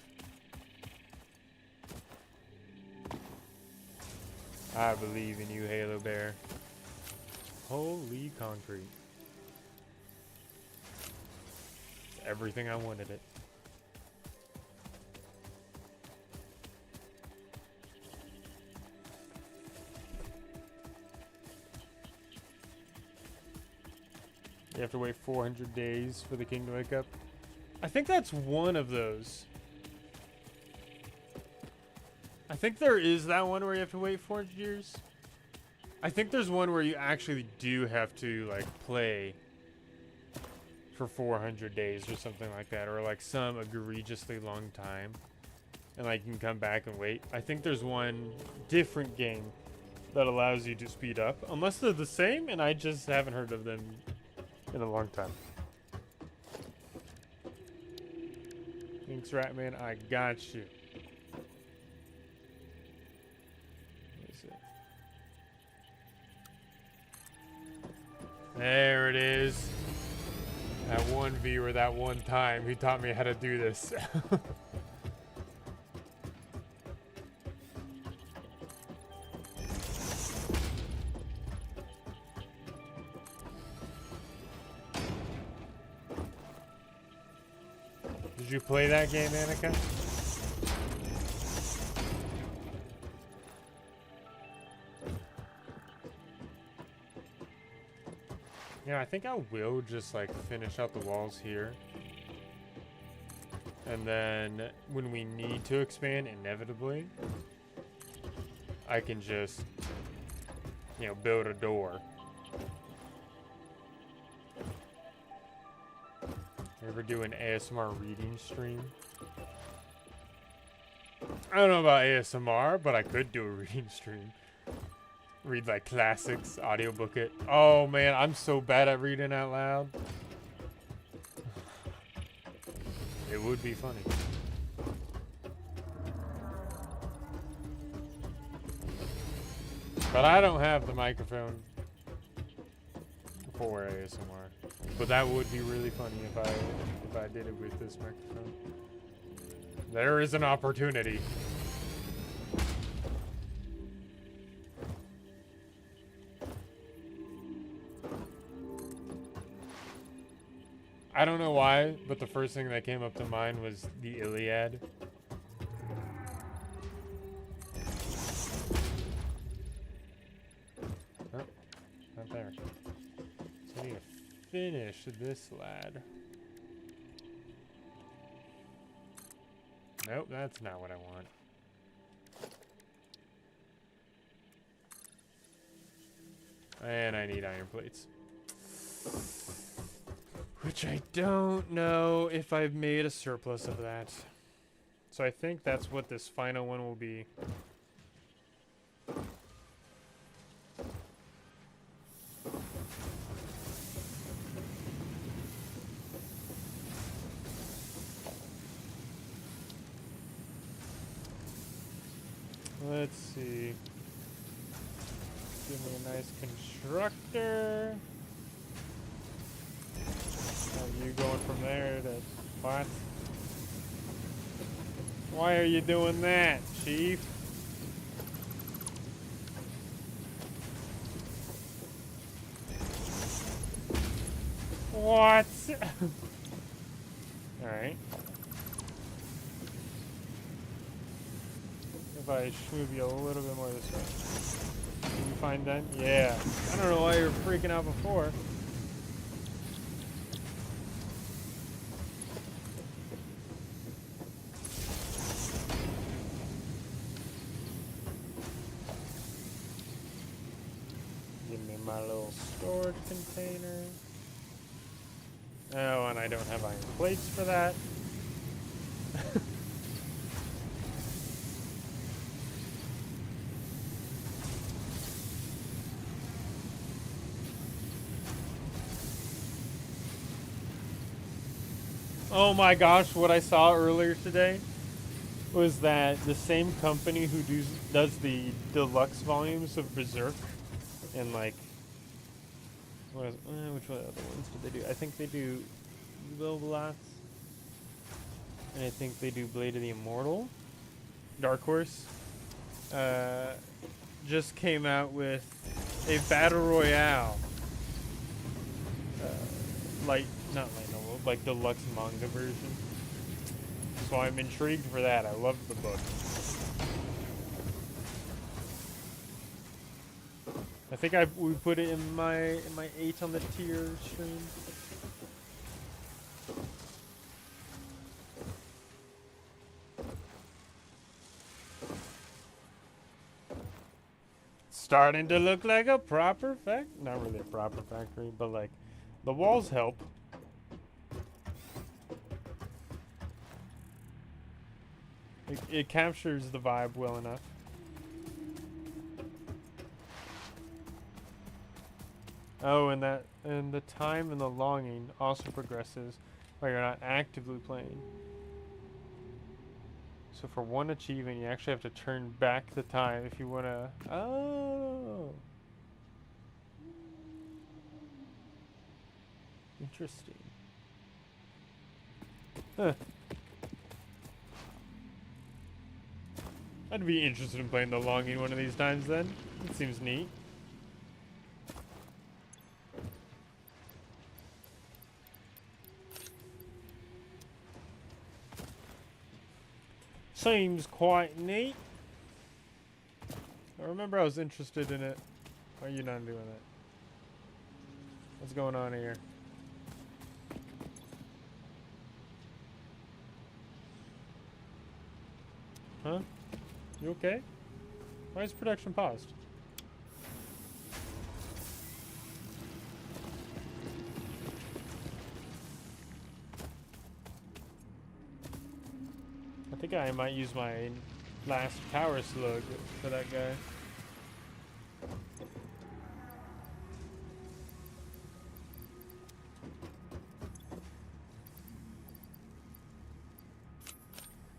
[SPEAKER 1] I believe in you, Halo Bear. Holy concrete. It's everything I wanted it. You have to wait 400 days for the king to wake up. I think that's one of those. I think there is that one where you have to wait 400 years. I think there's one where you actually do have to, like, play for 400 days or something like that. Or, like, some egregiously long time. And, like, you can come back and wait. I think there's one different game that allows you to speed up. Unless they're the same, and I just haven't heard of them in a long time. Thanks, Ratman. I got you. What is it? There it is. That one viewer that one time who taught me how to do this. Did you play that game, Annika? Yeah, I think I will just like finish out the walls here. And then when we need to expand, inevitably, I can just, you know, build a door. Ever do an ASMR reading stream? I don't know about ASMR, but I could do a reading stream. Read like classics, audiobook it. Oh man, I'm so bad at reading out loud. It would be funny. But I don't have the microphone for ASMR. But that would be really funny if I did it with this microphone. There is an opportunity. I don't know why, but the first thing that came up to mind was the Iliad. Oh, not there. So I need to finish this lad. Nope, that's not what I want. And I need iron plates. Which I don't know if I've made a surplus of that. So I think that's what this final one will be. Let's see. Give me a nice constructor. You going from there to what? Why are you doing that, Chief? What? Alright. If I move you a little bit more this way. Did you find that? Yeah. I don't know why you were freaking out before. My little storage container. Oh, and I don't have iron plates for that. Oh my gosh, what I saw earlier today was that the same company who does the deluxe volumes of Berserk and like which one other ones did they do? I think they do Evil Blast, and I think they do Blade of the Immortal. Dark Horse just came out with a battle royale, not light novel, like deluxe manga version. So I'm intrigued for that. I love the book. I think we put it in my 8 on the tier stream. Starting to look like a proper not really a proper factory, but like the walls help. It captures the vibe well enough. Oh, and the time and the longing also progresses while you're not actively playing. So for one achievement, you actually have to turn back the time if you want to... Oh! Interesting. Huh. I'd be interested in playing the longing one of these times then. It seems neat. Seems quite neat. I remember I was interested in it. Why are you not doing it? What's going on here? Huh? You okay? Why is production paused? I think I might use my last power slug for that guy.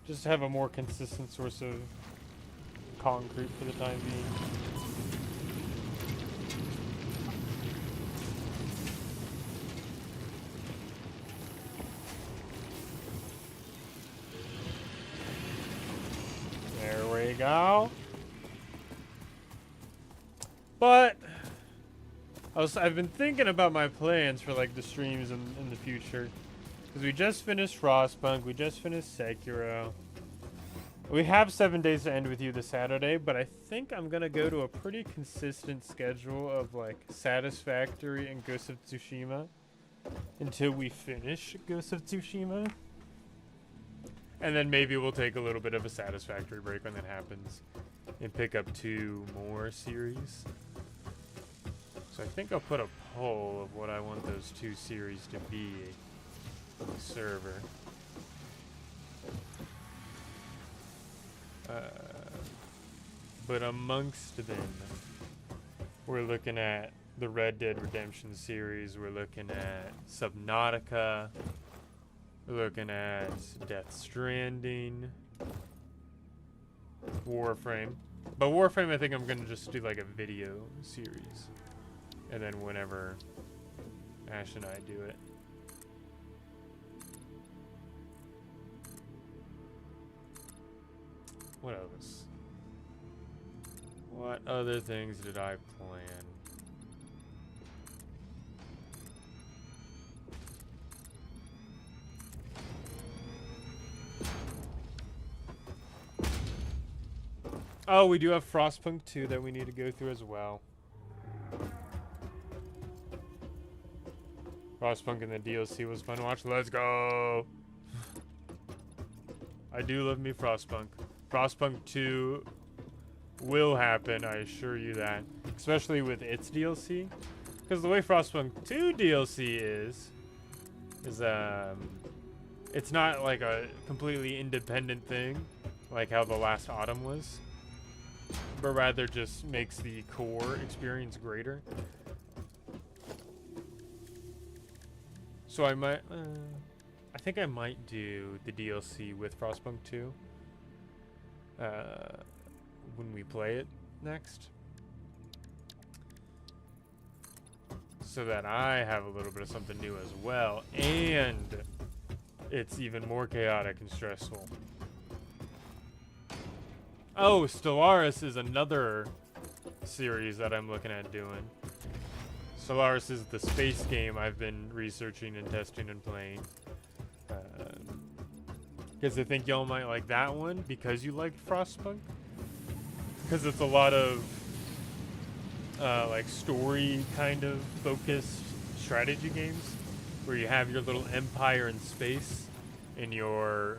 [SPEAKER 1] Just to have a more consistent source of concrete for the time being. There we go. But I've been thinking about my plans for like the streams in the future. Because we just finished Frostpunk, we just finished Sekiro. We have 7 days to end with you this Saturday, but I think I'm gonna go to a pretty consistent schedule of like Satisfactory and Ghost of Tsushima until we finish Ghost of Tsushima. And then maybe we'll take a little bit of a Satisfactory break when that happens and pick up 2 more series. So I think I'll put a poll of what I want those 2 series to be on the server. But amongst them, we're looking at the Red Dead Redemption series, we're looking at Subnautica, we're looking at Death Stranding, Warframe. But Warframe, I think I'm gonna just do like a video series. And then whenever Ash and I do it. What else? What other things did I plan? Oh, we do have Frostpunk 2 that we need to go through as well. Frostpunk and the DLC was fun to watch. Let's go! I do love me Frostpunk. Frostpunk 2 will happen, I assure you that. Especially with its DLC. Because the way Frostpunk 2 DLC is it's not like a completely independent thing, like how the last Autumn was. But rather just makes the core experience greater. So I think I might do the DLC with Frostpunk 2 when we play it next, so that I have a little bit of something new as well, and it's even more chaotic and stressful. Oh, Stellaris is another series that I'm looking at doing. Stellaris is the space game I've been researching and testing and playing. Because I think y'all might like that one because you liked Frostpunk. Because it's a lot of like story kind of focused strategy games where you have your little empire in space and you're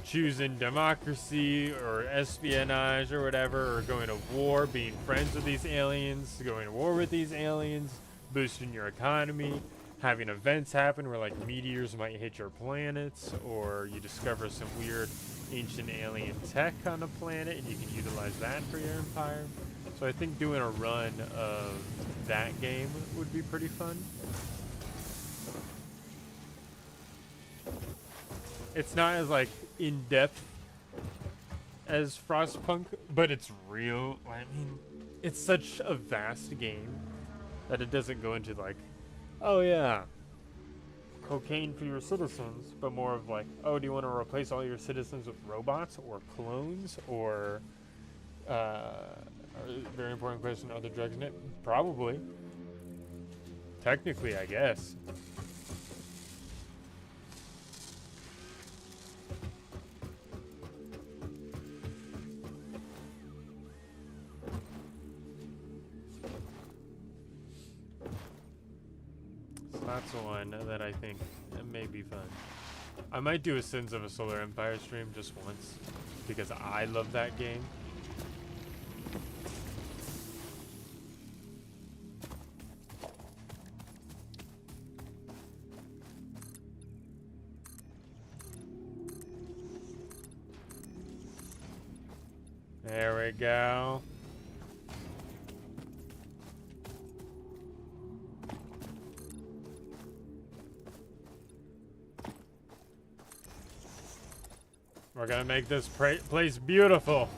[SPEAKER 1] choosing democracy or espionage or whatever, or going to war, being friends with these aliens, going to war with these aliens, boosting your economy, having events happen where like meteors might hit your planets, or you discover some weird ancient alien tech on a planet and you can utilize that for your empire. So I think doing a run of that game would be pretty fun. It's not as like in-depth as Frostpunk, but it's real. I mean, it's such a vast game that it doesn't go into like, oh yeah, cocaine for your citizens, but more of like, oh, do you want to replace all your citizens with robots or clones or very important question, are there drugs in it? Probably. Technically, I guess. So that's one that I think may be fun. I might do a Sins of a Solar Empire stream just once because I love that game. There we go. We're gonna make this place beautiful.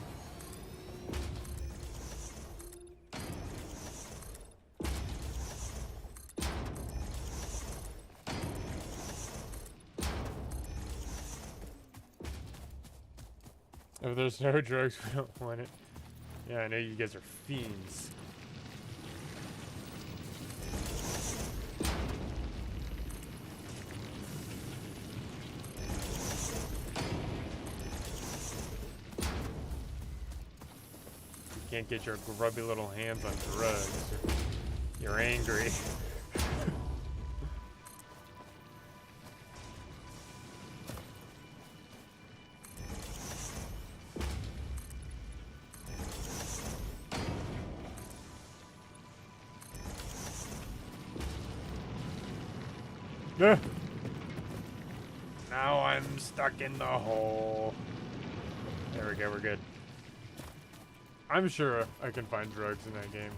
[SPEAKER 1] If there's no drugs, we don't want it. Yeah, I know you guys are fiends. You can't get your grubby little hands on drugs. You're angry. Now I'm stuck in the hole. There we go, we're good. I'm sure I can find drugs in that game.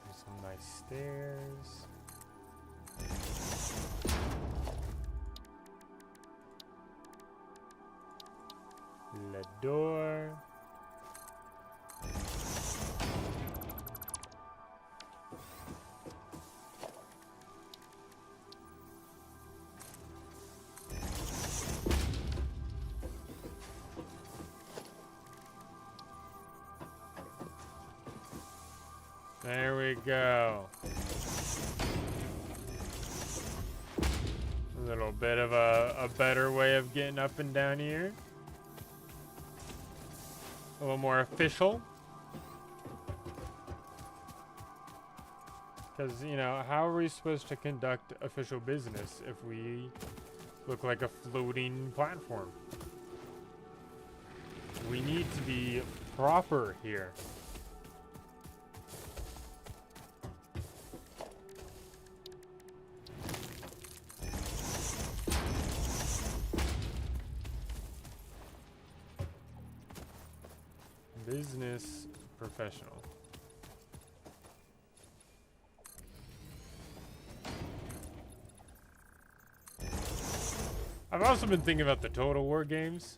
[SPEAKER 1] There's some nice stairs. Le door. There we go. A little bit of a better way of getting up and down here. A little more official. Because, you know, how are we supposed to conduct official business if we look like a floating platform? We need to be proper here. Business professional. I've also been thinking about the Total War games.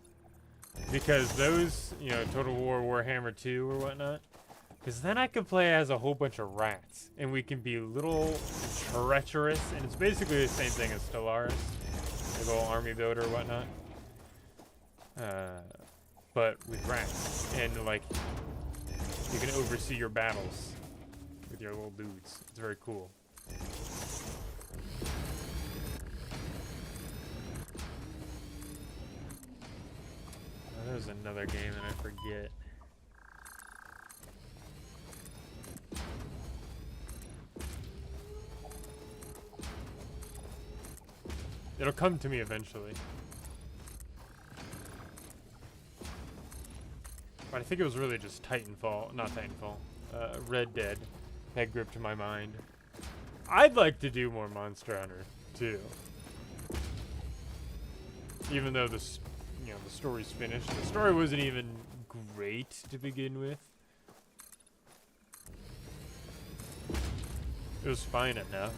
[SPEAKER 1] Because those, you know, Total War, Warhammer 2 or whatnot. Because then I could play as a whole bunch of rats. And we can be a little treacherous. And it's basically the same thing as Stellaris. The little army builder or whatnot. But with rats. And, like, you can oversee your battles with your little dudes. It's very cool. Oh, there's another game that I forget. It'll come to me eventually. But I think it was really just Titanfall, not Titanfall, Red Dead that gripped my mind. I'd like to do more Monster Hunter, too. Even though the story's finished. The story wasn't even great to begin with. It was fine enough.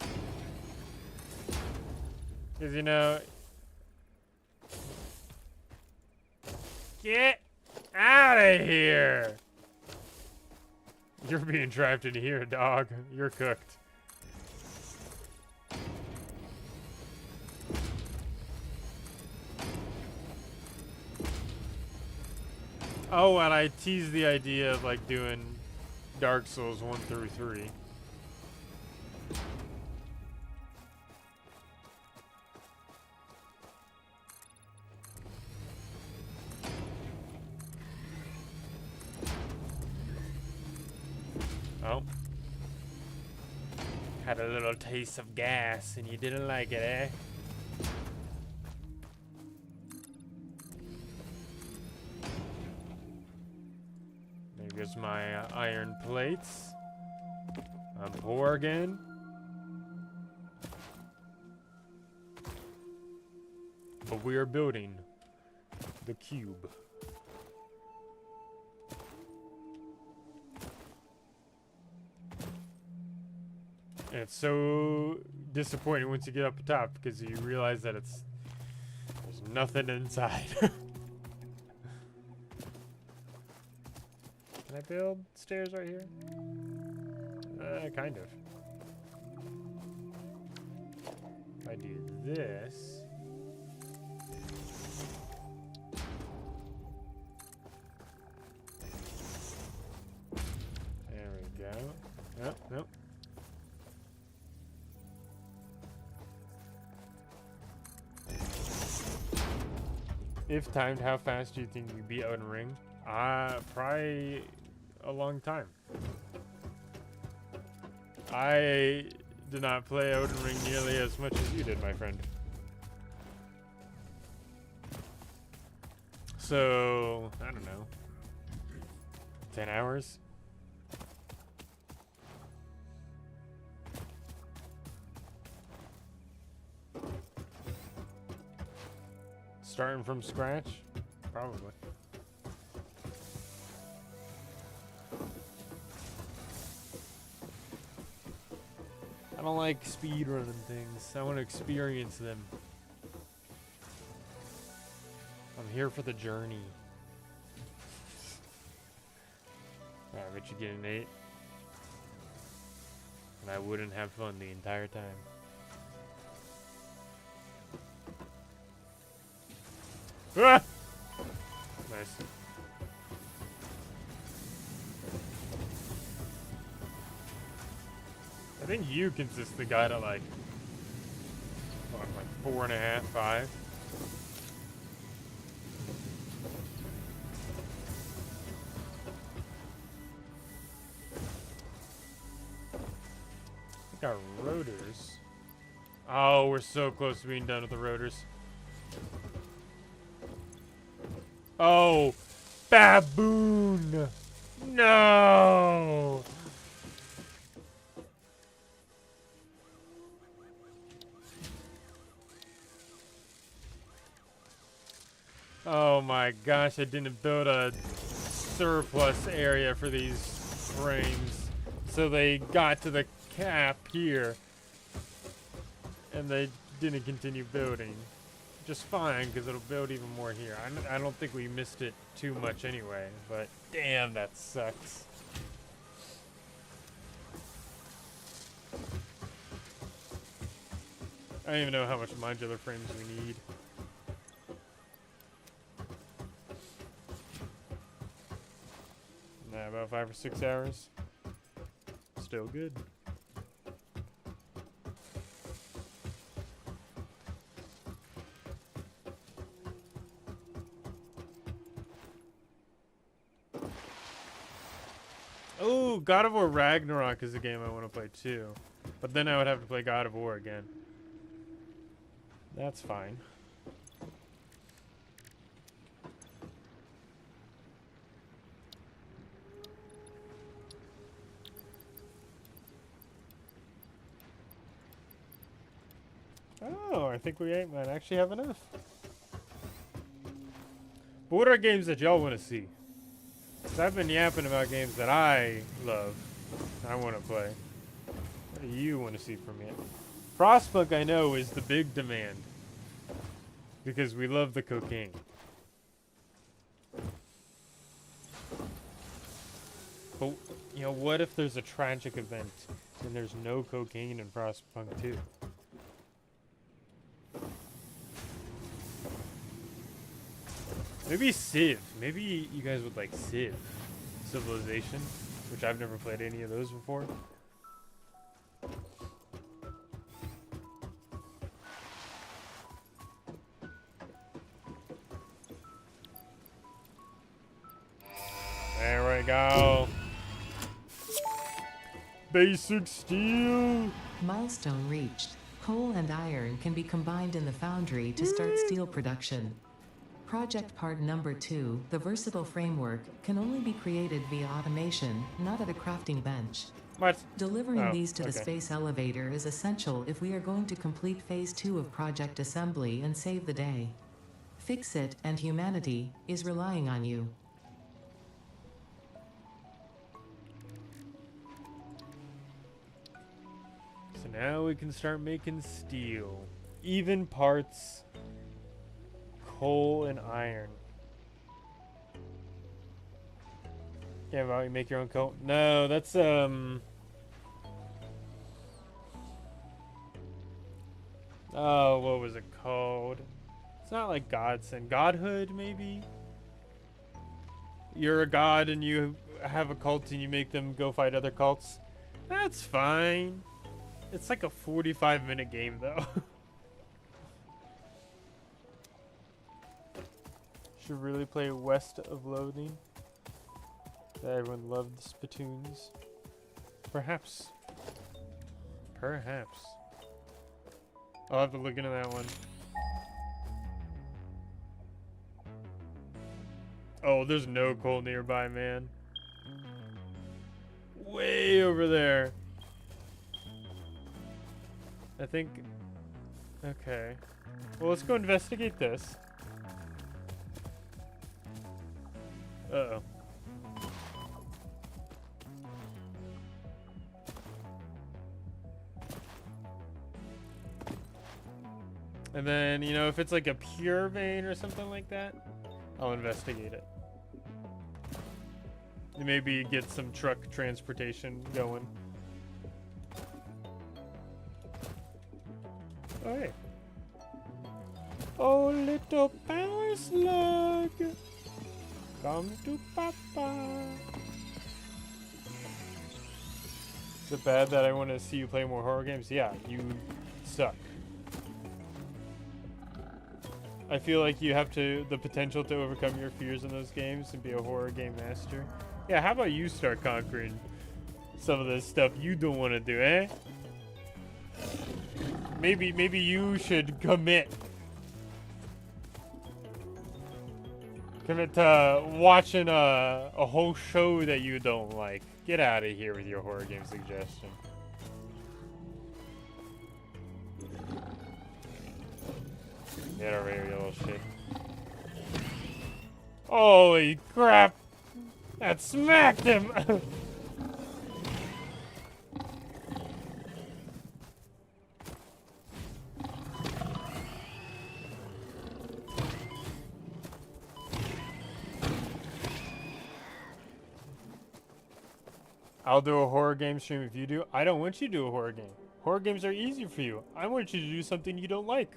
[SPEAKER 1] Because, you know... Get out of here! You're being trapped in here, dog. You're cooked. Oh, and I teased the idea of, like, doing Dark Souls 1 through 3. Oh. Had a little taste of gas and you didn't like it, eh? There goes my iron plates. I'm poor again. But we are building the cube. And it's so disappointing once you get up top because you realize that there's nothing inside. Can I build stairs right here? Kind of. If I do this. There we go. Nope, nope. If timed, how fast do you think you beat Elden Ring? Probably a long time. I did not play Elden Ring nearly as much as you did, my friend. So, I don't know. 10 hours? Starting from scratch? Probably. I don't like speed running things. I want to experience them. I'm here for the journey. I bet you get an 8. And I wouldn't have fun the entire time. Ah! Nice. I think you consistently got it like, what, like 4.5, 5. I think our rotors. Oh, we're so close to being done with the rotors. Oh, baboon! No! Oh my gosh, I didn't build a surplus area for these frames. So they got to the cap here. And they didn't continue building. Just fine, because it'll build even more here. I don't think we missed it too much anyway, but damn, that sucks. I don't even know how much modular frames we need. Nah, about 5 or 6 hours. Still good. Oh, God of War Ragnarok is a game I want to play too. But then I would have to play God of War again. That's fine. Oh, I think we might actually have enough. But what are games that y'all want to see? 'Cause I've been yapping about games that I love. I want to play. What do you want to see from me? Frostpunk, I know, is the big demand. Because we love the cocaine. But, you know, what if there's a tragic event and there's no cocaine in Frostpunk 2? Maybe Civ. Maybe you guys would like Civ. Civilization, which I've never played any of those before. There we go. Basic steel.
[SPEAKER 3] Milestone reached. Coal and iron can be combined in the foundry to start steel production. Project part number 2, the versatile framework, can only be created via automation, not at a crafting bench.
[SPEAKER 1] What?
[SPEAKER 3] Delivering these to the
[SPEAKER 1] okay.
[SPEAKER 3] space elevator is essential if we are going to complete phase 2 of Project Assembly and save the day. Fix It and humanity is relying on you.
[SPEAKER 1] So now we can start making steel. Even parts, coal and iron. Yeah, well, you make your own coal? No, that's, oh, what was it called? It's not like Godsend. Godhood, maybe? You're a god and you have a cult and you make them go fight other cults. That's fine. It's like a 45-minute game, though. Should really play West of Loathing. Everyone loved Splatoons. Perhaps. Perhaps. I'll have to look into that one. Oh, there's no coal nearby, man. Way over there. I think... Okay. Well, let's go investigate this. Uh-oh. And then, you know, if it's like a pure vein or something like that, I'll investigate it. Maybe get some truck transportation going. Oh, hey. Oh, little power slug. Come to Papa. Is it bad that I want to see you play more horror games? Yeah, you suck. I feel like you have the potential to overcome your fears in those games and be a horror game master. Yeah, how about you start conquering some of this stuff you don't want to do, eh? Maybe you should commit. Commit to watching a whole show that you don't like. Get out of here with your horror game suggestion. Get over here, you little shit. Holy crap! That smacked him! I'll do a horror game stream if you do. I don't want you to do a horror game. Horror games are easy for you. I want you to do something you don't like.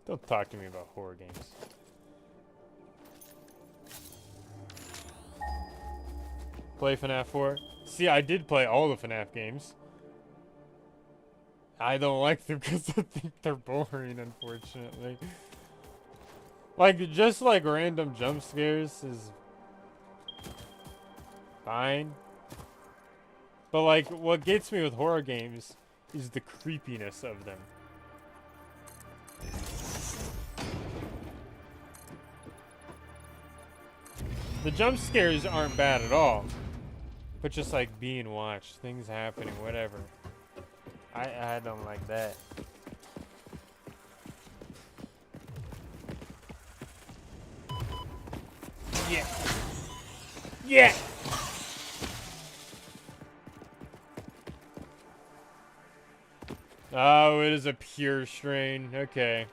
[SPEAKER 1] Don't talk to me about horror games. Play FNAF 4. See, I did play all the FNAF games. I don't like them because I think they're boring, unfortunately. Like, just like random jump scares is fine. But like, what gets me with horror games is the creepiness of them. The jump scares aren't bad at all. But just like being watched, things happening, whatever. I don't like that. Yeah. Yeah. Oh, it is a pure strain. Okay.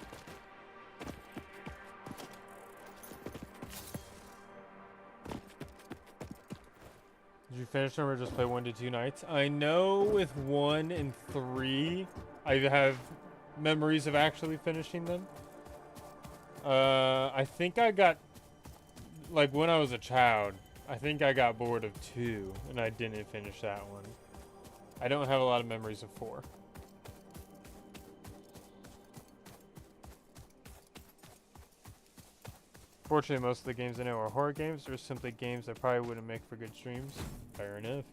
[SPEAKER 1] Did you finish them or just play 1 to 2 nights? I know with 1 and 3, I have memories of actually finishing them. I think I got, like when I was a child, I think I got bored of 2 and I didn't finish that one. I don't have a lot of memories of 4. Fortunately, most of the games I know are horror games or simply games that probably wouldn't make for good streams. Fair enough.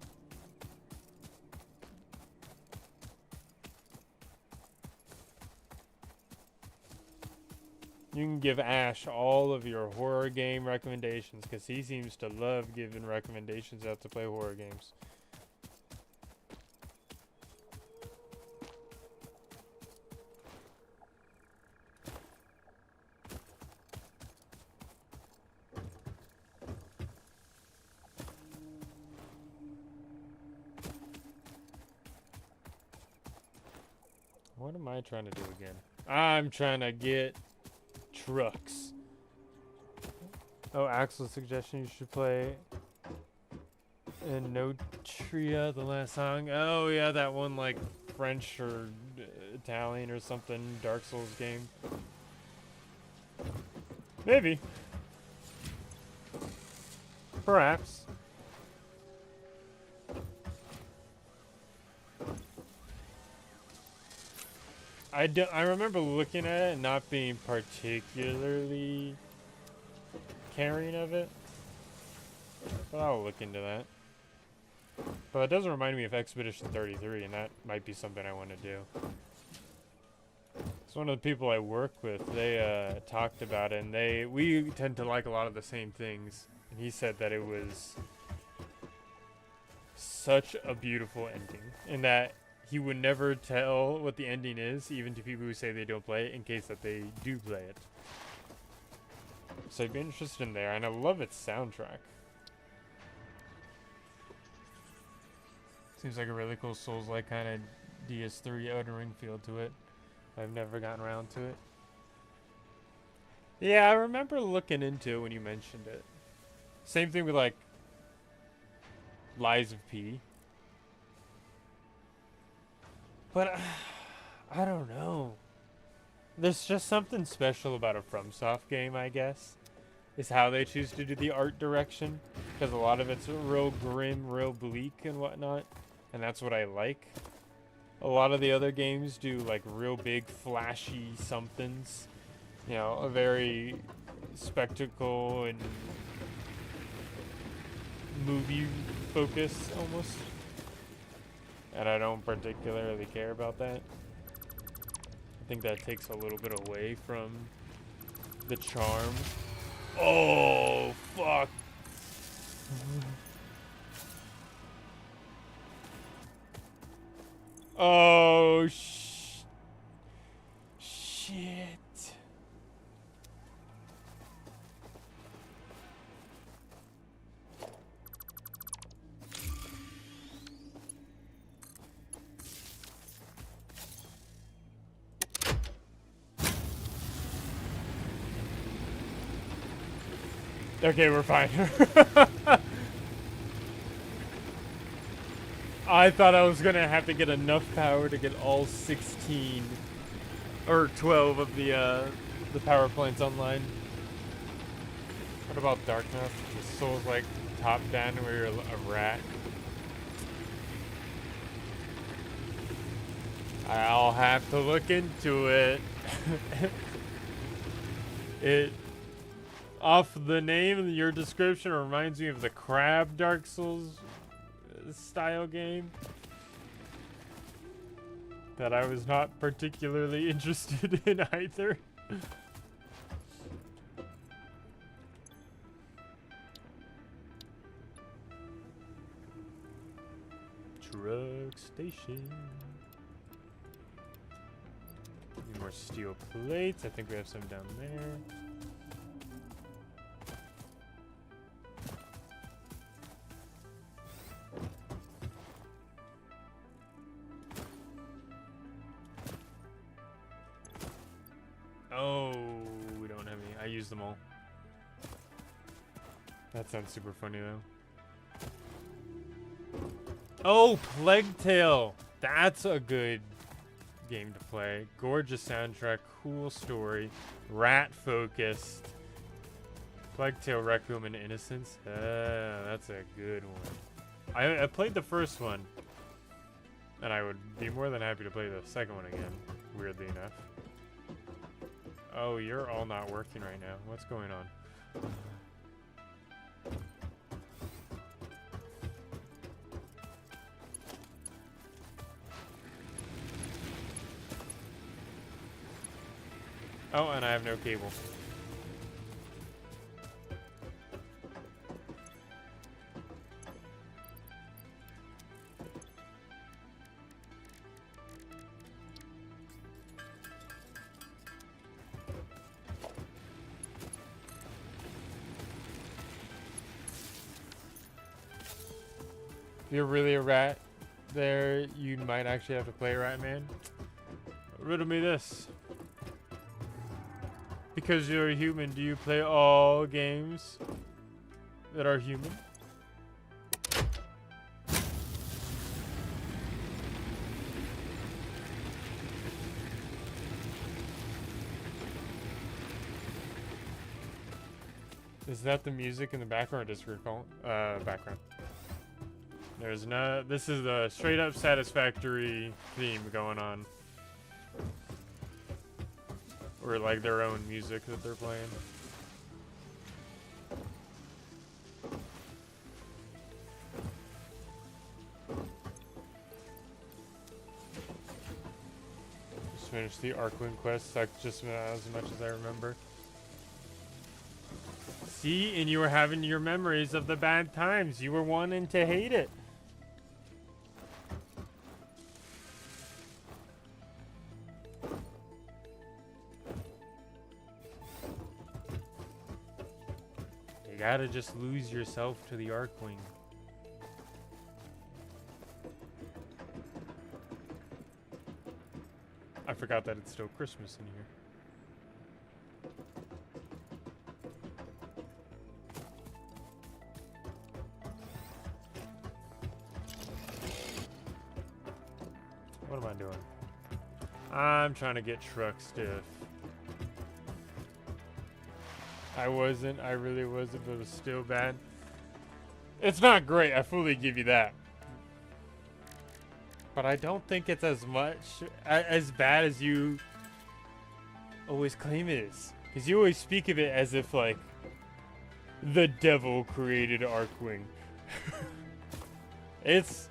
[SPEAKER 1] You can give Ash all of your horror game recommendations because he seems to love giving recommendations out to play horror games. What am I trying to do again? I'm trying to get trucks. Oh, Axel's suggestion you should play in No Tria, the last song. Oh yeah, that one like French or Italian or something Dark Souls game. Maybe. Perhaps. I remember looking at it and not being particularly caring of it. But I'll look into that. But it does remind me of Expedition 33, and that might be something I want to do. So one of the people I work with, they talked about it, and we tend to like a lot of the same things. And he said that it was such a beautiful ending, and that he would never tell what the ending is, even to people who say they don't play it, in case that they do play it. So I'd be interested in there, and I love its soundtrack. Seems like a really cool Souls-like kind of DS3 Elden Ring feel to it. I've never gotten around to it. Yeah, I remember looking into it when you mentioned it. Same thing with like Lies of P. But I don't know. There's just something special about a FromSoft game, I guess. Is how they choose to do the art direction. Because a lot of it's real grim, real bleak and whatnot. And that's what I like. A lot of the other games do like real big, flashy somethings. You know, a very spectacle and movie focus almost. And I don't particularly care about that. I think that takes a little bit away from the charm. Oh, fuck. Oh, shit. Okay, we're fine. I thought I was gonna have to get enough power to get all 16 or 12 of the power plants online. What about Darkness? The soul's like top down where you're a rat. I'll have to look into it. It off the name and your description reminds me of the Crab Dark Souls style game that I was not particularly interested in either. Truck station. Need more steel plates. I think we have some down there. Oh, we don't have any. I used them all. That sounds super funny though. Oh, Plague Tale. That's a good game to play. Gorgeous soundtrack, cool story, rat focused. Plague Tale Requiem and Innocence. That's a good one. I played the first one, and I would be more than happy to play the second one again, weirdly enough. Oh, you're all not working right now. What's going on? Oh, and I have no cable. If you're really a rat there, you might actually have to play Ratman. Riddle me this. Because you're a human, do you play all games that are human? Is that the music in the background? Or Discord call? Background. There's no. This is the straight up Satisfactory theme going on. Or like their own music that they're playing. Just finished the Arkwing quest, like just as much as I remember. See, and you were having your memories of the bad times. You were wanting to hate it. You gotta just lose yourself to the Arkwing. I forgot that it's still Christmas in here. What am I doing? I'm trying to get truck stiff. I really wasn't, but it was still bad. It's not great, I fully give you that. But I don't think it's as bad as you always claim it is. Because you always speak of it as if, like, the devil created Arkwing. It's...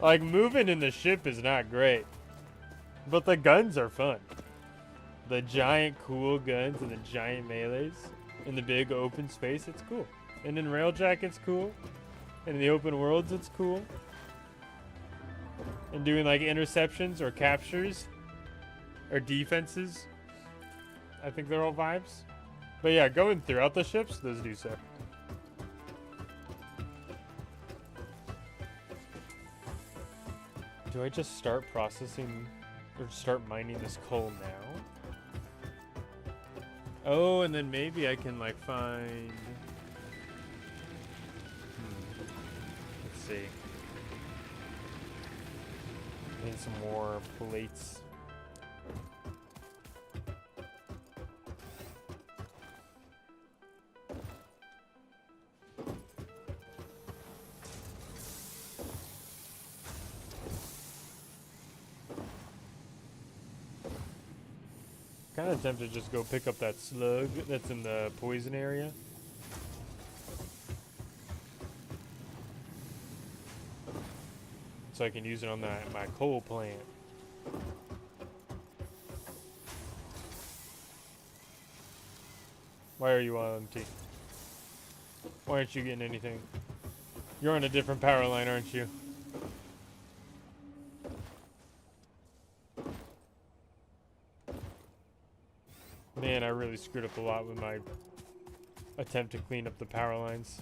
[SPEAKER 1] like, moving in the ship is not great. But the guns are fun. The giant cool guns and the giant melees in the big open space, it's cool. And in Railjack, it's cool. And in the open worlds, it's cool. And doing like interceptions or captures or defenses, I think they're all vibes. But yeah, going throughout the ships, those do suck. Do I just start processing or start mining this coal now? Oh, and then maybe I can like find. Let's see. Need some more plates. Kind of tempted to just go pick up that slug that's in the poison area. So I can use it on my coal plant. Why are you on empty? Why aren't you getting anything? You're on a different power line, aren't you? Man, I really screwed up a lot with my attempt to clean up the power lines.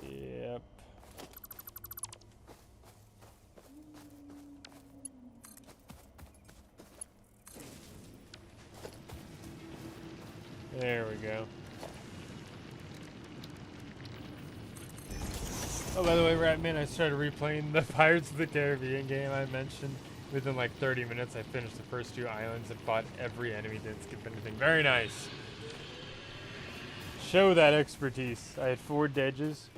[SPEAKER 1] Yep. There we go. Oh, by the way, Ratman, I started replaying the Pirates of the Caribbean game I mentioned. Within like 30 minutes, I finished the first 2 islands and fought every enemy, didn't skip anything. Very nice. Show that expertise. I had 4 deads.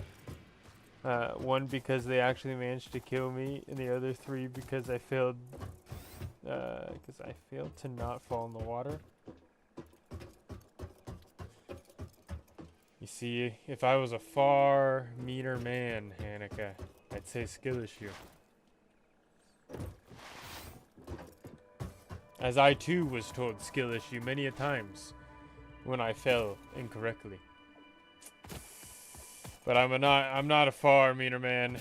[SPEAKER 1] 1 because they actually managed to kill me, and the other 3 because I failed. To not fall in the water. You see, if I was a far meaner man, Hanukkah, I'd say skill issue. As I too was told skill issue many a times when I fell incorrectly. But I'm not a far meaner man.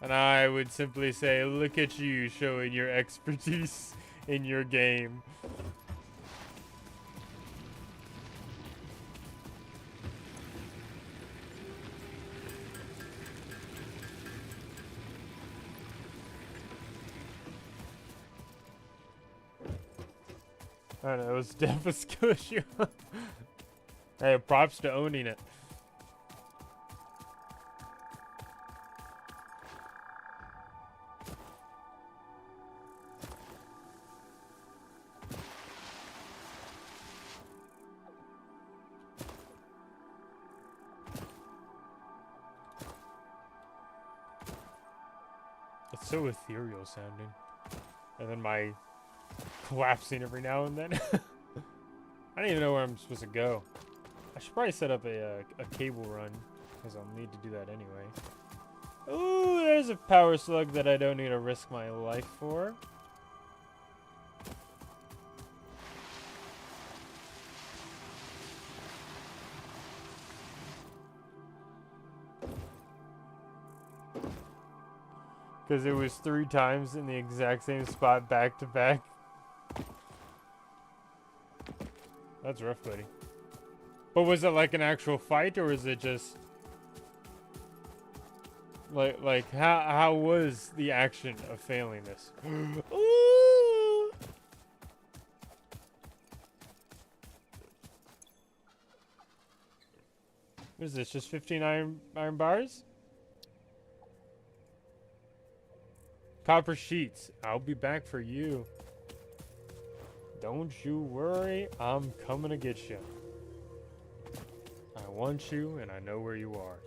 [SPEAKER 1] And I would simply say, look at you showing your expertise in your game. I don't know, it was definitely a skill issue. Hey, props to owning it. It's so ethereal sounding. And then my collapsing every now and then. I don't even know where I'm supposed to go. I should probably set up a cable run, because I'll need to do that anyway. Ooh, there's a power slug that I don't need to risk my life for. Because it was 3 times in the exact same spot back to back. That's rough, buddy. But was it like an actual fight, or was it just like how was the action of failing this? Ooh! What is this? Just 15 iron bars? Copper sheets. I'll be back for you. Don't you worry. I'm coming to get you. I want you, and I know where you are.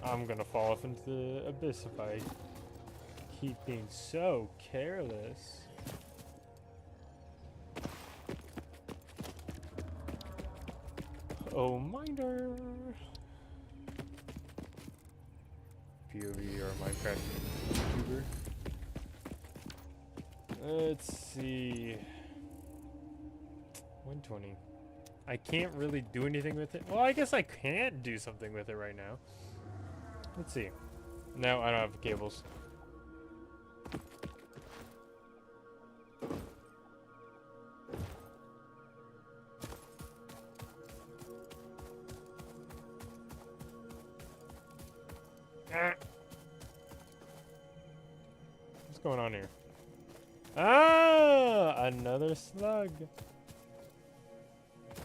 [SPEAKER 1] I'm gonna fall off into the abyss if I keep being so careless. Oh, minder. POV or Minecraft YouTuber. Let's see. 120. I can't really do anything with it. Well, I guess I can't do something with it right now. Let's see. No, I don't have cables. What's going on here? Ah, another slug.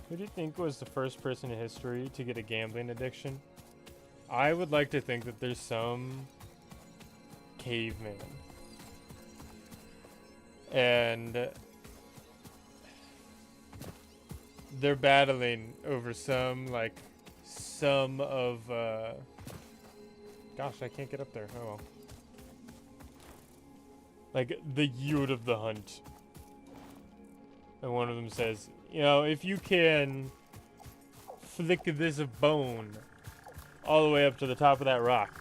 [SPEAKER 1] Who do you think was the first person in history to get a gambling addiction? I would like to think that there's some caveman. And they're battling over some of, gosh, I can't get up there. Oh well. Like, the yield of the hunt. And one of them says, you know, if you can flick this bone all the way up to the top of that rock,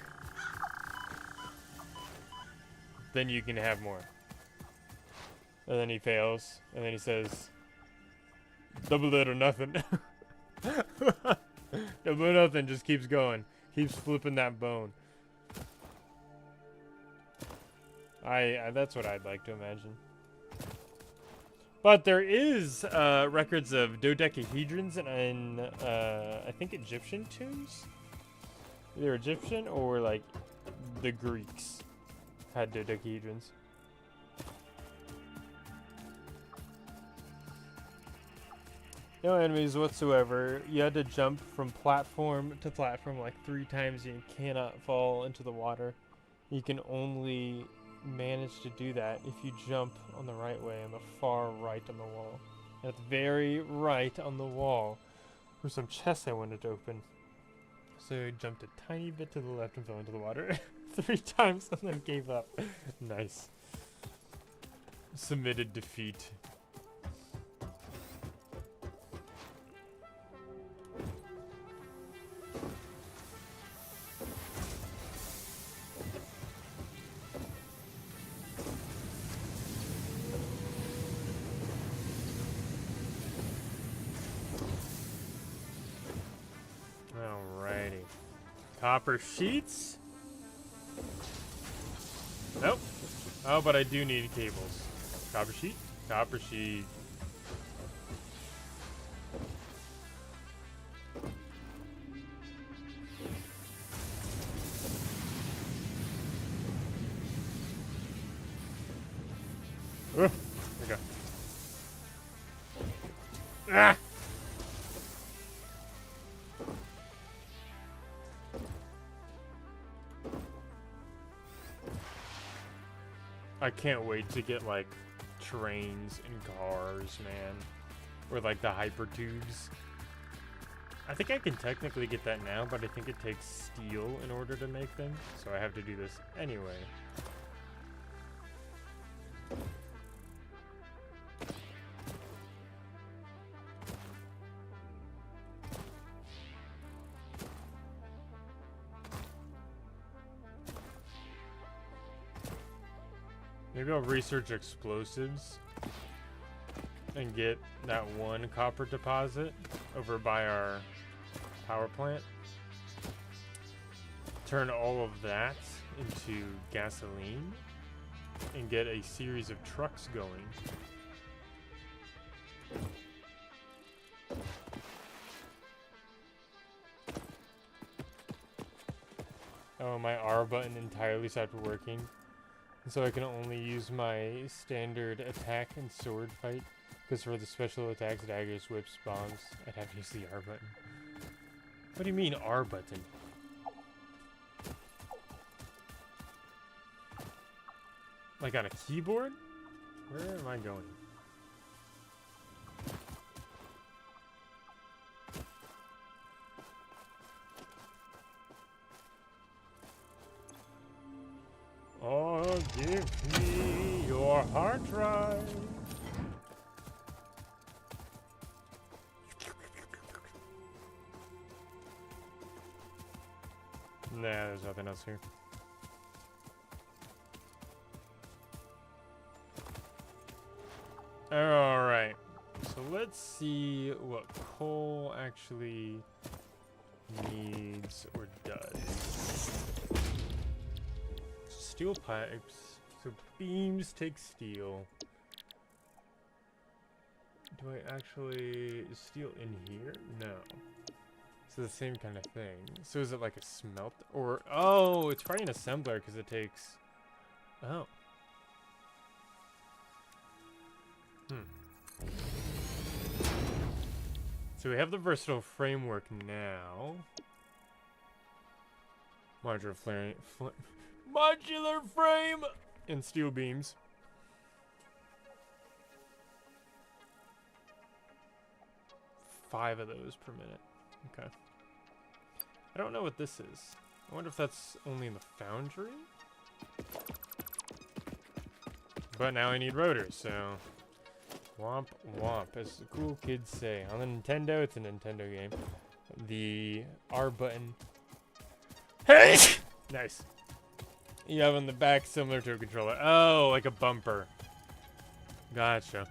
[SPEAKER 1] then you can have more. And then he fails, and then he says, double it or nothing. Double or nothing, just keeps going. Keeps flipping that bone. That's what I'd like to imagine. But there is records of dodecahedrons and I think Egyptian tombs. Either Egyptian or like the Greeks had dodecahedrons. No enemies whatsoever. You had to jump from platform to platform like 3 times and you cannot fall into the water. You can only manage to do that if you jump on the right way, on the far right on the wall. And at the very right on the wall were some chests I wanted to open. So I jumped a tiny bit to the left and fell into the water 3 times and then gave up. Nice. Submitted defeat. Alrighty. Copper sheets? Nope. Oh, but I do need cables. Copper sheet? Copper sheet. There we go. Ah! I can't wait to get like trains and cars, man. Or like the hyper tubes. I think I can technically get that now, but I think it takes steel in order to make them. So I have to do this anyway. Maybe I'll research explosives and get that one copper deposit over by our power plant. Turn all of that into gasoline and get a series of trucks going. Oh, my R button entirely stopped working. So I can only use my standard attack and sword fight. Because for the special attacks, daggers, whips, bombs, I'd have to use the R button. What do you mean R button? Like on a keyboard? Where am I going? Oh, give me your hard drive. Nah, there's nothing else here. Alright, so let's see what coal actually needs or does. Steel pipes, so beams take steel. Do I actually, is steel in here? No. It's the same kind of thing. So is it like a smelt or, oh, it's probably an assembler because it takes, oh. So we have the versatile framework now. Modular frame and steel beams. Five of those per minute. Okay. I don't know what this is. I wonder if that's only in the foundry? But now I need rotors, so... Womp womp, as the cool kids say. On the Nintendo, it's a Nintendo game. The R button. Hey! Nice. You have on the back similar to a controller. Oh, like a bumper. Gotcha.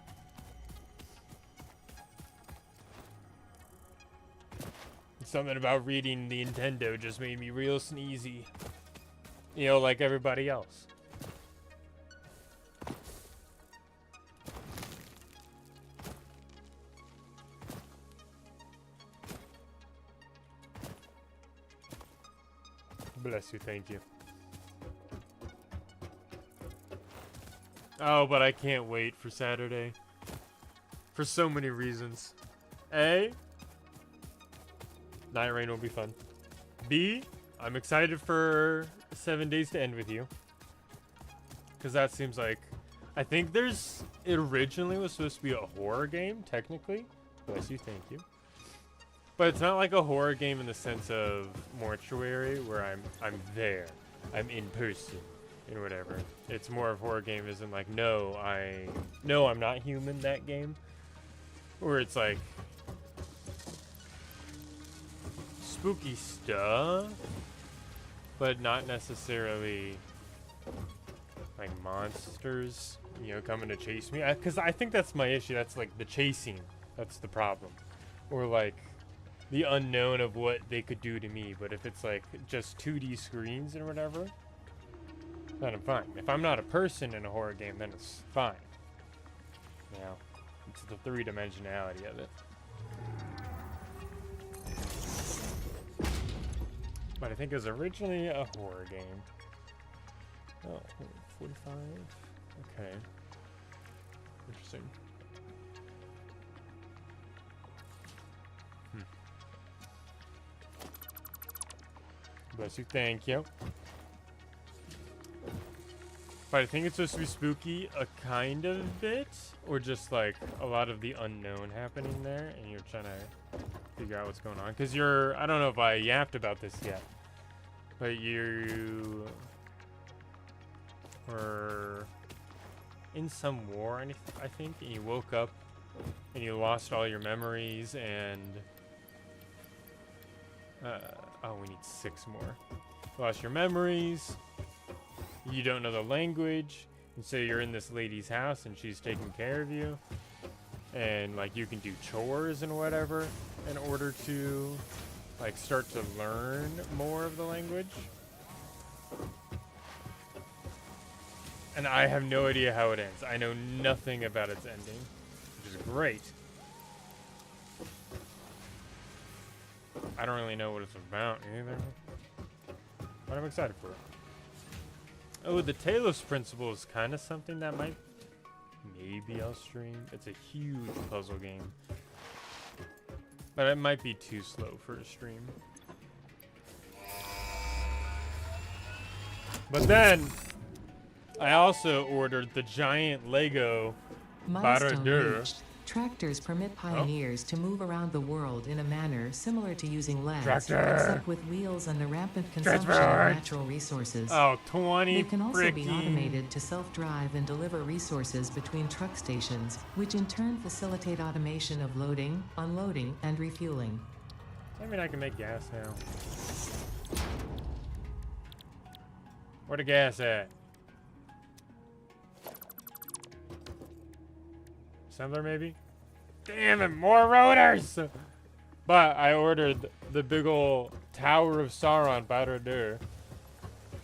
[SPEAKER 1] Something about reading the Nintendo just made me real sneezy. You know, like everybody else. Bless you, thank you. Oh, but I can't wait for Saturday. For so many reasons. A, Night Rain will be fun. B, I'm excited for 7 Days to End with You. Because that seems like... I think there's... It originally was supposed to be a horror game, technically. Bless you, thank you. But it's not like a horror game in the sense of Mortuary, where I'm there. I'm in person. And whatever. It's more of horror game as in like, no, I'm not human, that game. Where it's like... spooky stuff, but not necessarily like monsters, you know, coming to chase me. Because I think that's my issue. That's like the chasing. That's the problem. Or like the unknown of what they could do to me. But if it's like just 2D screens and whatever, then I'm fine. If I'm not a person in a horror game, then it's fine. You know, it's the three-dimensionality of it. But I think it was originally a horror game. Oh, 45? Okay. Interesting. Bless you, thank you. But I think it's supposed to be spooky a kind of bit, or just like a lot of the unknown happening there, and you're trying to figure out what's going on. Because you're, I don't know if I yapped about this yet, but you were in some war, I think, and you woke up and you lost all your memories, and oh, we need 6 more. Lost your memories. You don't know the language, and so you're in this lady's house, and she's taking care of you, and like you can do chores and whatever in order to like start to learn more of the language. And I have no idea how it ends. I know nothing about its ending, which is great. I don't really know what it's about either, but I'm excited for it. Oh, the Talos Principle is kind of something that maybe I'll stream. It's a huge puzzle game, but it might be too slow for a stream. But then, I also ordered the giant Lego
[SPEAKER 3] Milestone
[SPEAKER 1] Baradeur.
[SPEAKER 3] reached. Tractors permit pioneers to move around the world in a manner similar to using legs,
[SPEAKER 1] Tractor.
[SPEAKER 3] except with wheels and the rampant consumption of
[SPEAKER 1] Transport.
[SPEAKER 3] natural resources.
[SPEAKER 1] Oh, 20
[SPEAKER 3] They can also be
[SPEAKER 1] freaking-
[SPEAKER 3] automated to self-drive and deliver resources between truck stations, which in turn facilitate automation of loading, unloading, and refueling.
[SPEAKER 1] I mean, I can make gas now. Where the gas at? Assembler, maybe? Damn it, more rotors! But I ordered the big ol' Tower of Sauron Baradeur.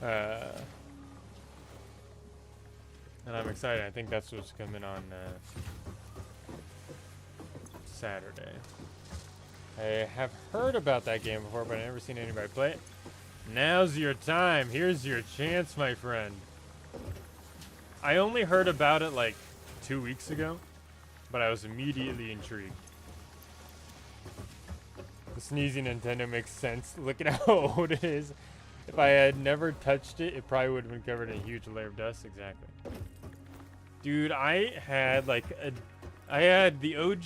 [SPEAKER 1] And I'm excited. I think that's what's coming on Saturday. I have heard about that game before, but I've never seen anybody play it. Now's your time. Here's your chance, my friend. I only heard about it like 2 weeks ago. but I was immediately intrigued. The sneezy Nintendo makes sense. Look at how old it is. If I had never touched it, it probably would have been covered in a huge layer of dust. Exactly. Dude, I had the OG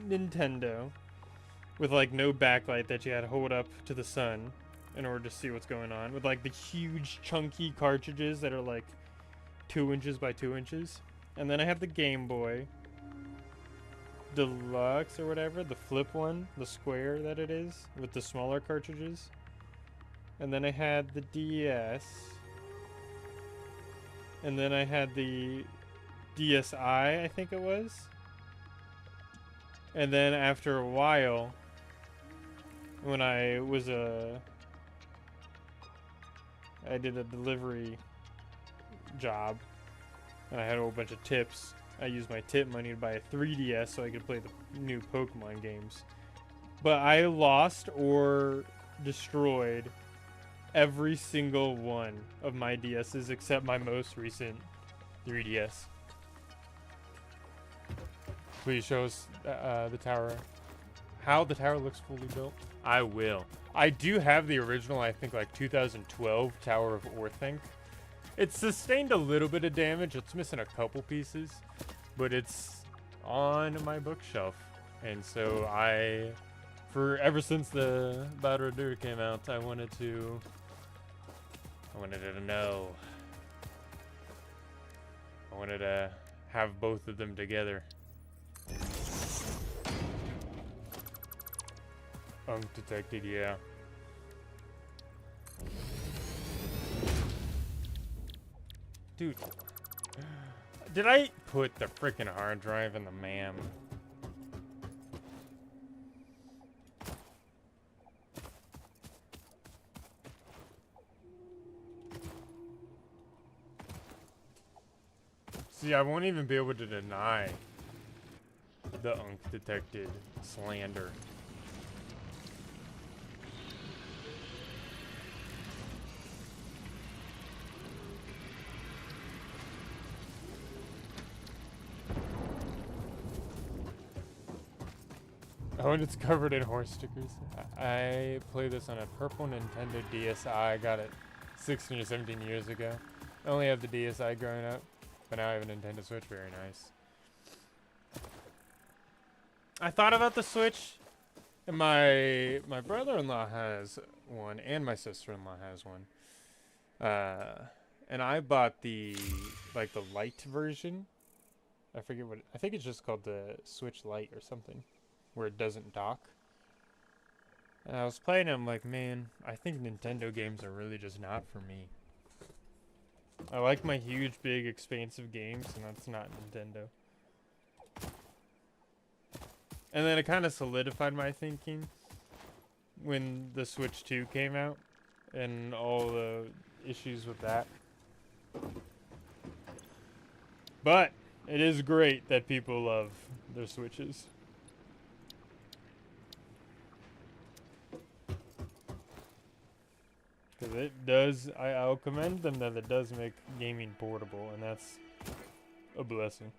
[SPEAKER 1] Nintendo with like no backlight that you had to hold up to the sun in order to see what's going on, with like the huge chunky cartridges that are like 2 inches by 2 inches. And then I have the Game Boy Deluxe or whatever, the flip one, the square that it is, with the smaller cartridges. And then I had the DS. And then I had the DSi, I think it was. And then after a while, when I did a delivery job, and I had a whole bunch of tips. I used my tip money to buy a 3DS so I could play the new Pokemon games. But I lost or destroyed every single one of my DSs except my most recent 3DS. Please show us the tower. How the tower looks fully built. I will. I do have the original, I think like 2012 Tower of Orthanc. It's sustained a little bit of damage. It's missing a couple pieces, but it's on my bookshelf. And so ever since the Battle Dur came out, I wanted it to know. I wanted to have both of them together. Undetected, yeah. Dude, did I put the freaking hard drive in the MAM? See, I won't even be able to deny the undetected slander. Oh, and it's covered in horse stickers. I played this on a purple Nintendo DSi. I got it 16 or 17 years ago. I only have the DSi growing up, but now I have a Nintendo Switch. Very nice. I thought about the Switch, and my brother-in-law has one, and my sister-in-law has one. And I bought the light version. I forget what. I think it's just called the Switch Lite or something, where it doesn't dock. And I was playing it, I'm like, man, I think Nintendo games are really just not for me. I like my huge, big, expansive games, and that's not Nintendo. And then it kind of solidified my thinking when the Switch 2 came out, and all the issues with that. But it is great that people love their Switches. Because it does, I'll commend them that it does make gaming portable, and that's a blessing.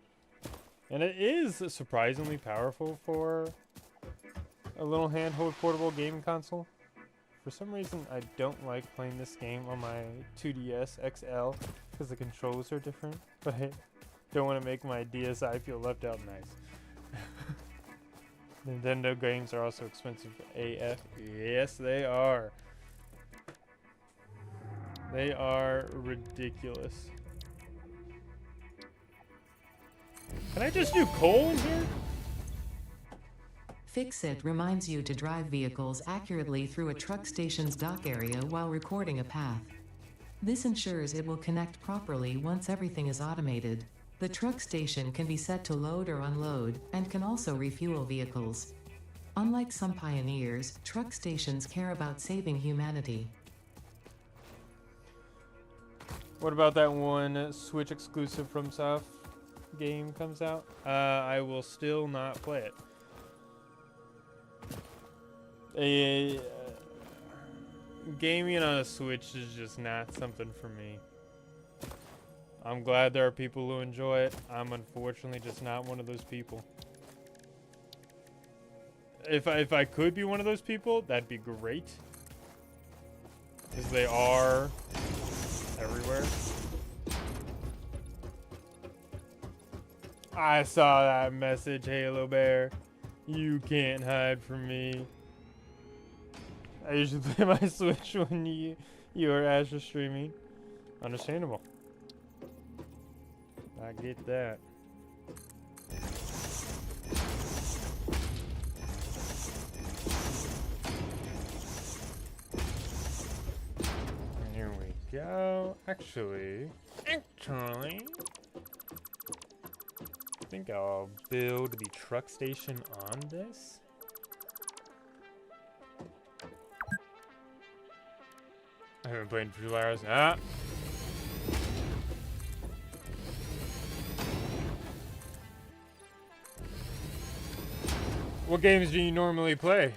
[SPEAKER 1] And it is surprisingly powerful for a little handheld portable gaming console. For some reason, I don't like playing this game on my 2DS XL because the controls are different, but I don't want to make my DSi feel left out. Nice. Nintendo games are also expensive AF. Yes, they are. They are ridiculous. Can I just do coal in here?
[SPEAKER 3] Fix-It reminds you to drive vehicles accurately through a truck station's dock area while recording a path. This ensures it will connect properly once everything is automated. The truck station can be set to load or unload, and can also refuel vehicles. Unlike some pioneers, truck stations care about saving humanity.
[SPEAKER 1] What about that one Switch exclusive from South game comes out? I will still not play it. Gaming on a Switch is just not something for me. I'm glad there are people who enjoy it. I'm unfortunately just not one of those people. If I could be one of those people, that'd be great. Because they are everywhere. I saw that message, Halo Bear. You can't hide from me. I usually play my Switch when you are Asher streaming. Understandable. I get that. Here we go. Actually, I think I'll build the truck station on this. I haven't played in 2 hours. Ah! What games do you normally play?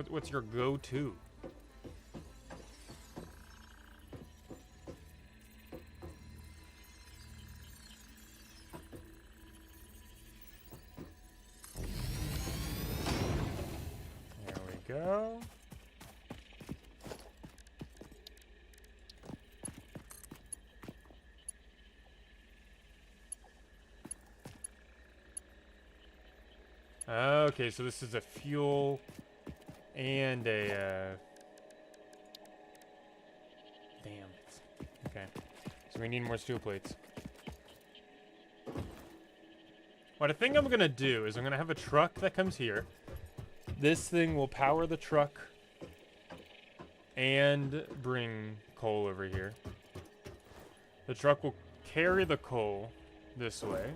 [SPEAKER 1] What's your go-to? There we go. Okay, so this is a fuel and a, damn it. Okay. So we need more steel plates. What I think I'm gonna do is I'm gonna have a truck that comes here. This thing will power the truck and bring coal over here. The truck will carry the coal this way.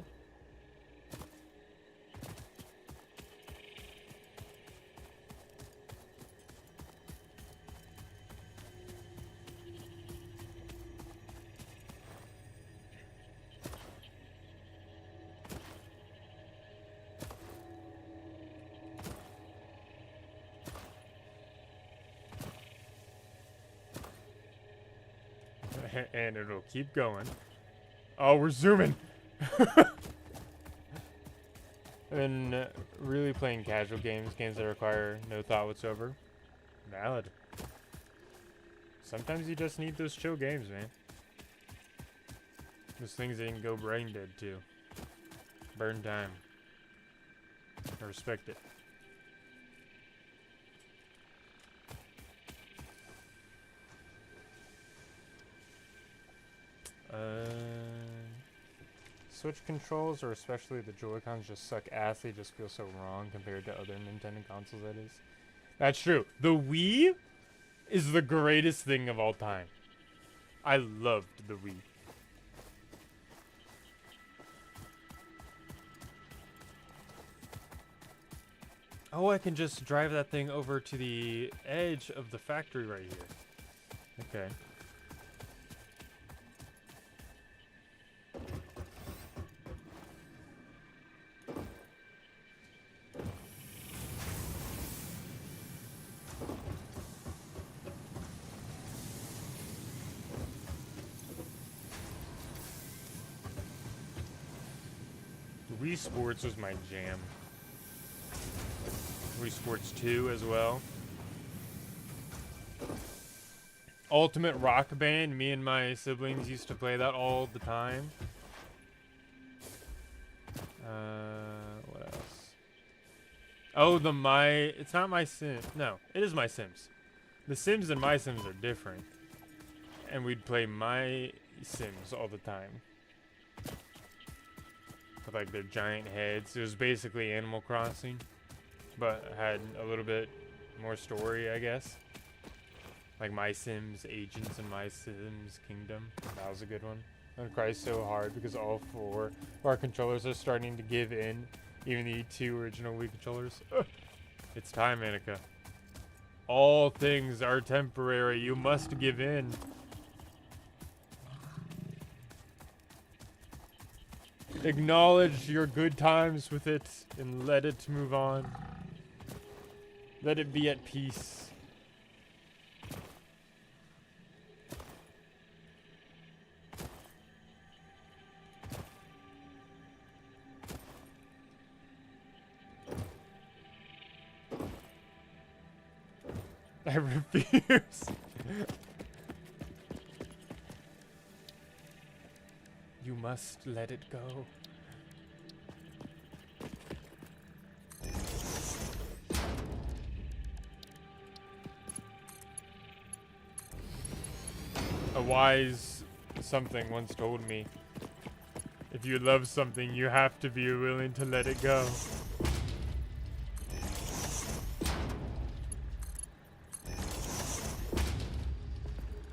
[SPEAKER 1] And it'll keep going. Oh, we're zooming. And really playing casual games that require no thought whatsoever. Valid. Sometimes you just need those chill games, man. Those things that you can go brain dead to. Burn time. I respect it. Switch controls, or especially the Joy-Cons, just suck ass. They just feel so wrong compared to other Nintendo consoles, that is. That's true. The Wii is the greatest thing of all time. I loved the Wii. Oh, I can just drive that thing over to the edge of the factory right here. Okay. Wii Sports was my jam. Wii Sports 2 as well. Ultimate Rock Band. Me and my siblings used to play that all the time. What else? Oh, it's not My Sims. No, it is My Sims. The Sims and My Sims are different. And we'd play My Sims all the time. With like their giant heads. It was basically Animal Crossing, but had a little bit more story, I guess. Like My Sims Agents and My Sims Kingdom. That was a good one. I cried so hard because all 4 of our controllers are starting to give in. Even the 2 original Wii controllers. It's time, Annika. All things are temporary. You must give in. Acknowledge your good times with it and let it move on. Let it be at peace. I refuse. You must let it go. A wise something once told me, if you love something, you have to be willing to let it go.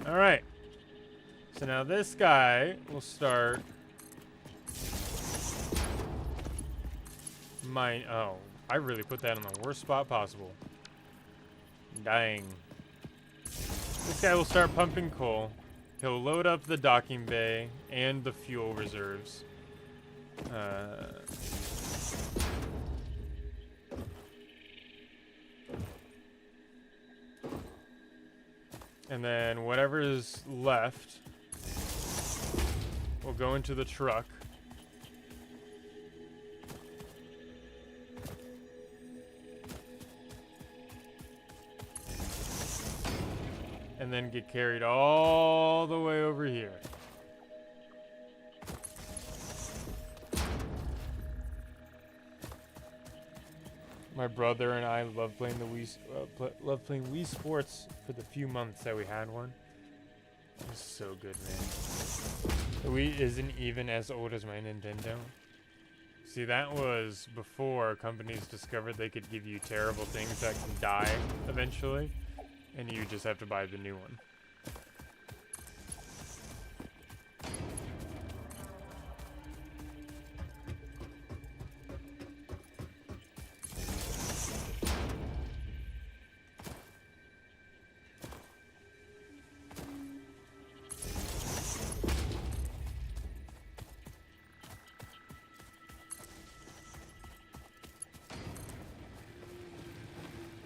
[SPEAKER 1] Alright. So now this guy will start mine. Oh, I really put that in the worst spot possible. Dang. This guy will start pumping coal. He'll load up the docking bay and the fuel reserves. And then whatever is left will go into the truck. And then get carried all the way over here. My brother and I love playing the love playing Wii Sports for the few months that we had one. It was so good, man. The Wii isn't even as old as my Nintendo. See, that was before companies discovered they could give you terrible things that can die eventually, and you just have to buy the new one.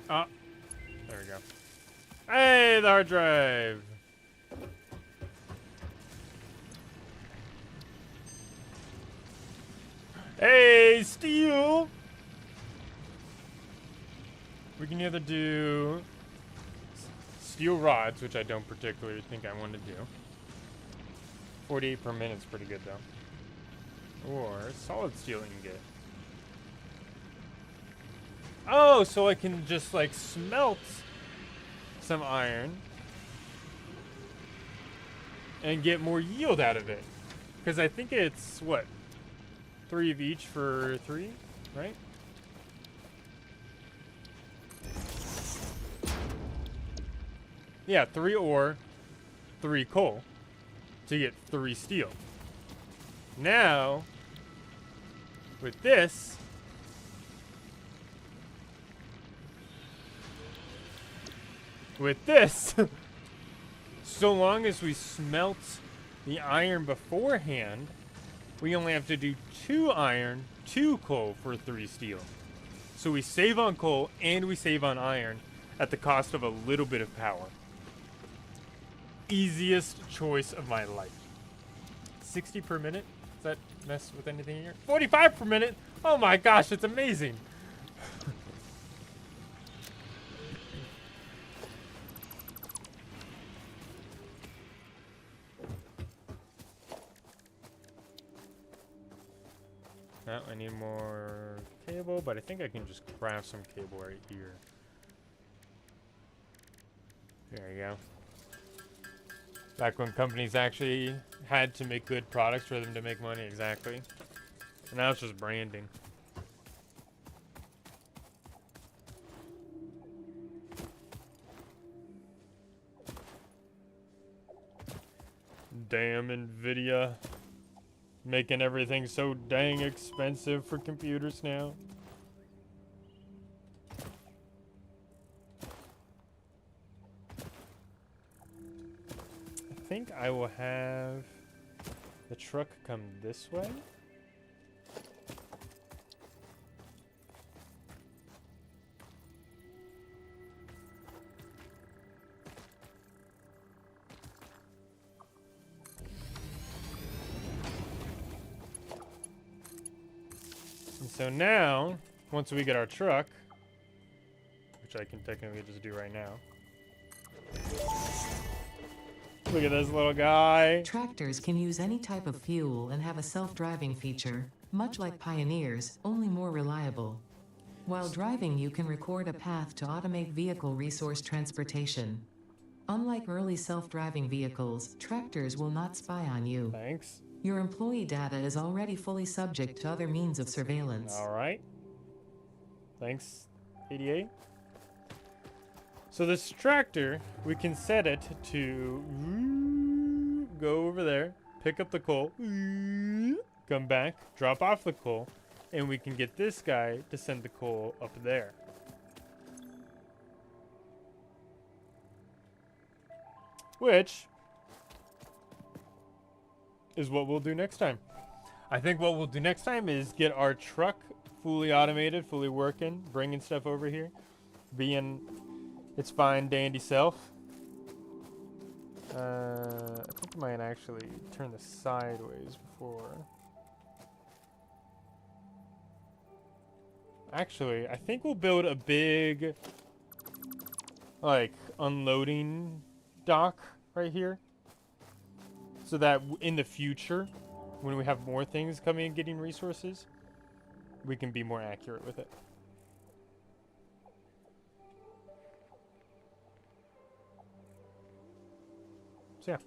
[SPEAKER 1] Oh, there we go. Hey, the hard drive. Hey, steel. We can either do steel rods, which I don't particularly think I want to do. 48 per minute is pretty good, though. Or solid steel ingot. Oh, so I can just like smelt some iron and get more yield out of it. Because I think it's, what, 3 of each for 3, right? Yeah, 3 ore, 3 coal to get 3 steel. Now, with this, so long as we smelt the iron beforehand, we only have to do 2 iron, 2 coal for 3 steel. So we save on coal and we save on iron at the cost of a little bit of power. Easiest choice of my life. 60 per minute? Does that mess with anything here? 45 per minute? Oh my gosh, it's amazing. Now I need more cable, but I think I can just craft some cable right here. There you go. Back when companies actually had to make good products for them to make money, exactly. And now it's just branding. Damn Nvidia. Making everything so dang expensive for computers now. I think I will have the truck come this way. So now, once we get our truck, which I can technically just do right now, Look at this little guy.
[SPEAKER 3] Tractors can use any type of fuel and have a self-driving feature, much like Pioneers, only more reliable. While driving, you can record a path to automate vehicle resource transportation. Unlike early self-driving vehicles, tractors will not spy on you.
[SPEAKER 1] Thanks.
[SPEAKER 3] Your employee data is already fully subject to other means of surveillance.
[SPEAKER 1] All right. Thanks, 88. So this tractor, we can set it to go over there, pick up the coal, come back, drop off the coal, and we can get this guy to send the coal up there. Which is what we'll do next time. I think what we'll do next time is get our truck fully automated, fully working, bringing stuff over here, being its fine dandy self. I think I might actually turn this sideways before. Actually, I think we'll build a big, like, unloading dock right here. So that in the future, when we have more things coming and getting resources, we can be more accurate with it. So yeah.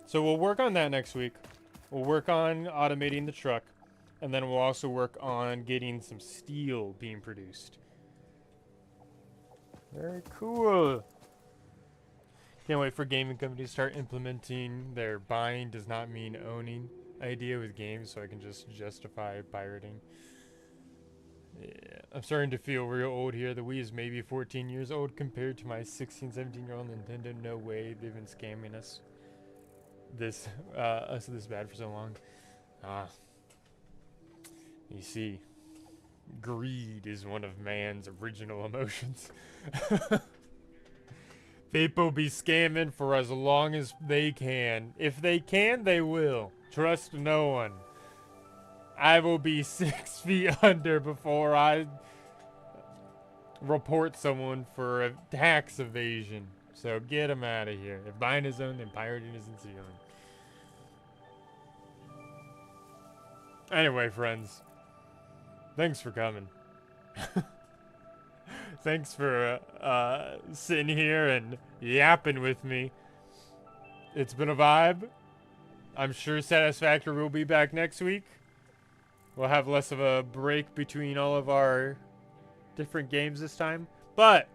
[SPEAKER 1] So we'll work on that next week. We'll work on automating the truck. And then we'll also work on getting some steel being produced. Very cool. Can't wait for gaming companies to start implementing their buying does not mean owning idea with games, so I can just justify pirating. Yeah, I'm starting to feel real old here. The Wii is maybe 14 years old compared to my 16, 17-year-old Nintendo. No way they've been scamming us this bad for so long. You see, greed is one of man's original emotions. People be scamming for as long as they can. If they can, they will. Trust no one. I will be 6 feet under before I report someone for a tax evasion. So get him out of here. If buying is owned, then pirating isn't stealing. Anyway, friends. Thanks for coming. Thanks for sitting here and yapping with me. It's been a vibe. I'm sure Satisfactory will be back next week. We'll have less of a break between all of our different games this time. But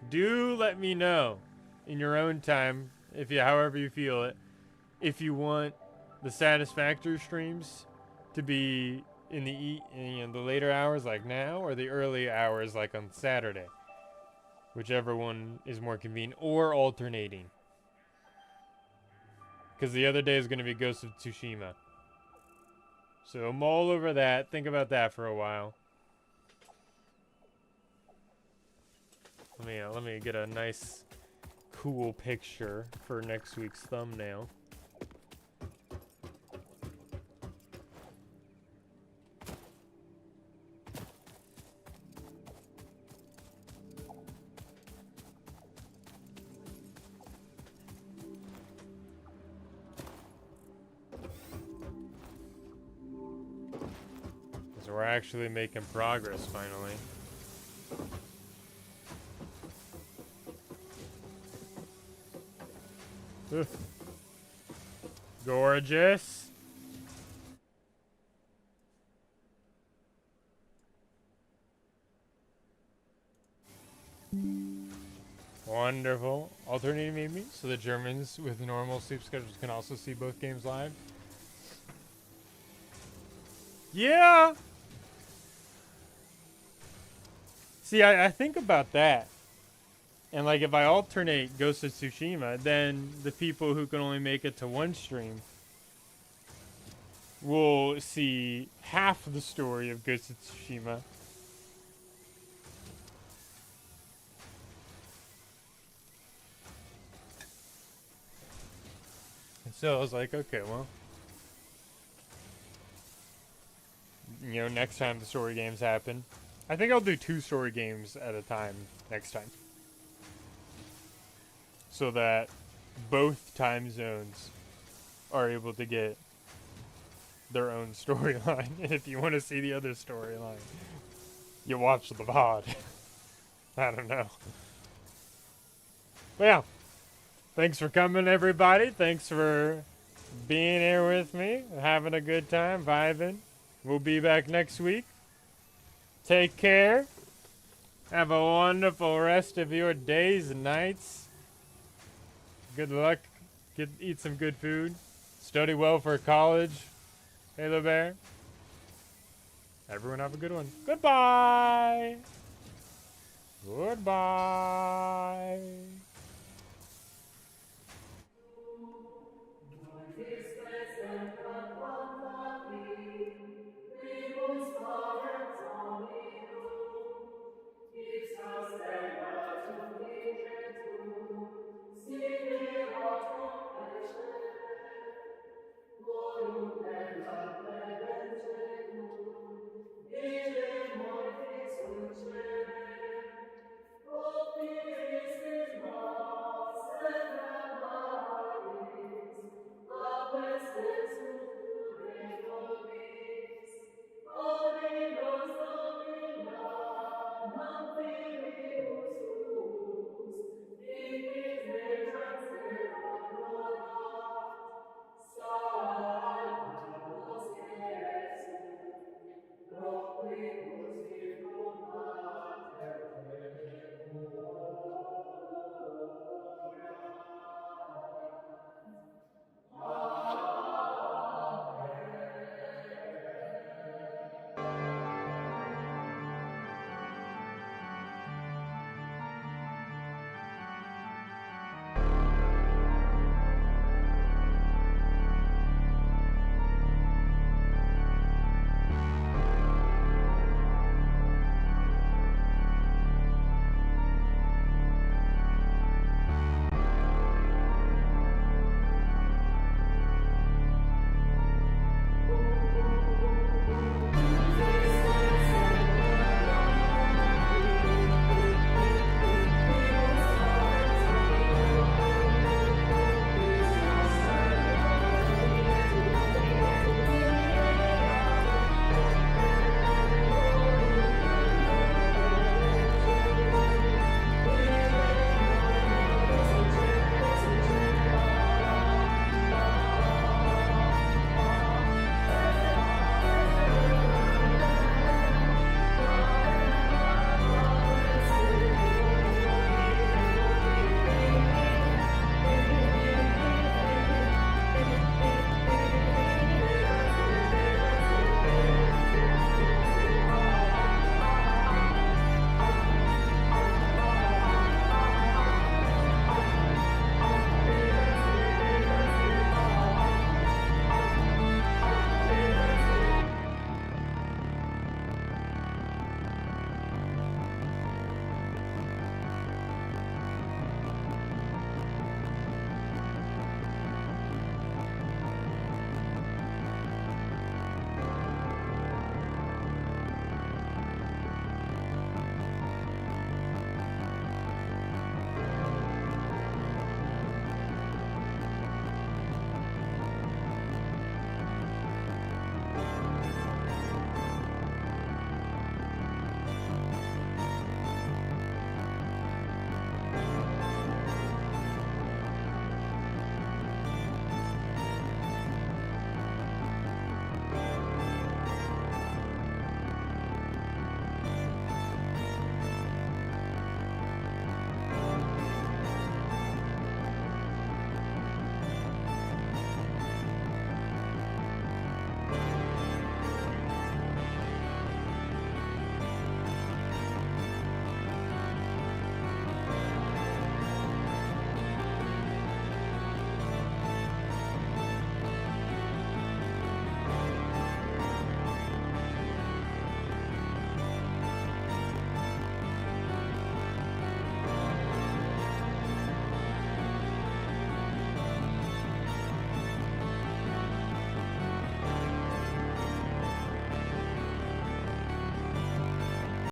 [SPEAKER 1] do let me know in your own time, however you feel it, if you want the Satisfactory streams to be in the later hours like now, or the early hours like on Saturday, whichever one is more convenient, or alternating, because the other day is going to be Ghost of Tsushima. So mull over that, think about that for a while. Let me get a nice cool picture for next week's thumbnail. We're actually making progress finally. Ugh. Gorgeous. Wonderful. Alternating maybe, so the Germans with normal sleep schedules can also see both games live. Yeah! See, I think about that. And like if I alternate Ghost of Tsushima, then the people who can only make it to one stream will see half the story of Ghost of Tsushima. And so I was like, okay, well, you know, next time the story games happen, I think I'll do 2 story games at a time next time. so that both time zones are able to get their own storyline. And if you want to see the other storyline, you watch the VOD. I don't know. But yeah, thanks for coming, everybody. Thanks for being here with me, having a good time, vibing. We'll be back next week. Take care. Have a wonderful rest of your days and nights. Good luck. Eat some good food. Study well for college. Halo Bear. Everyone have a good one. Goodbye. Goodbye.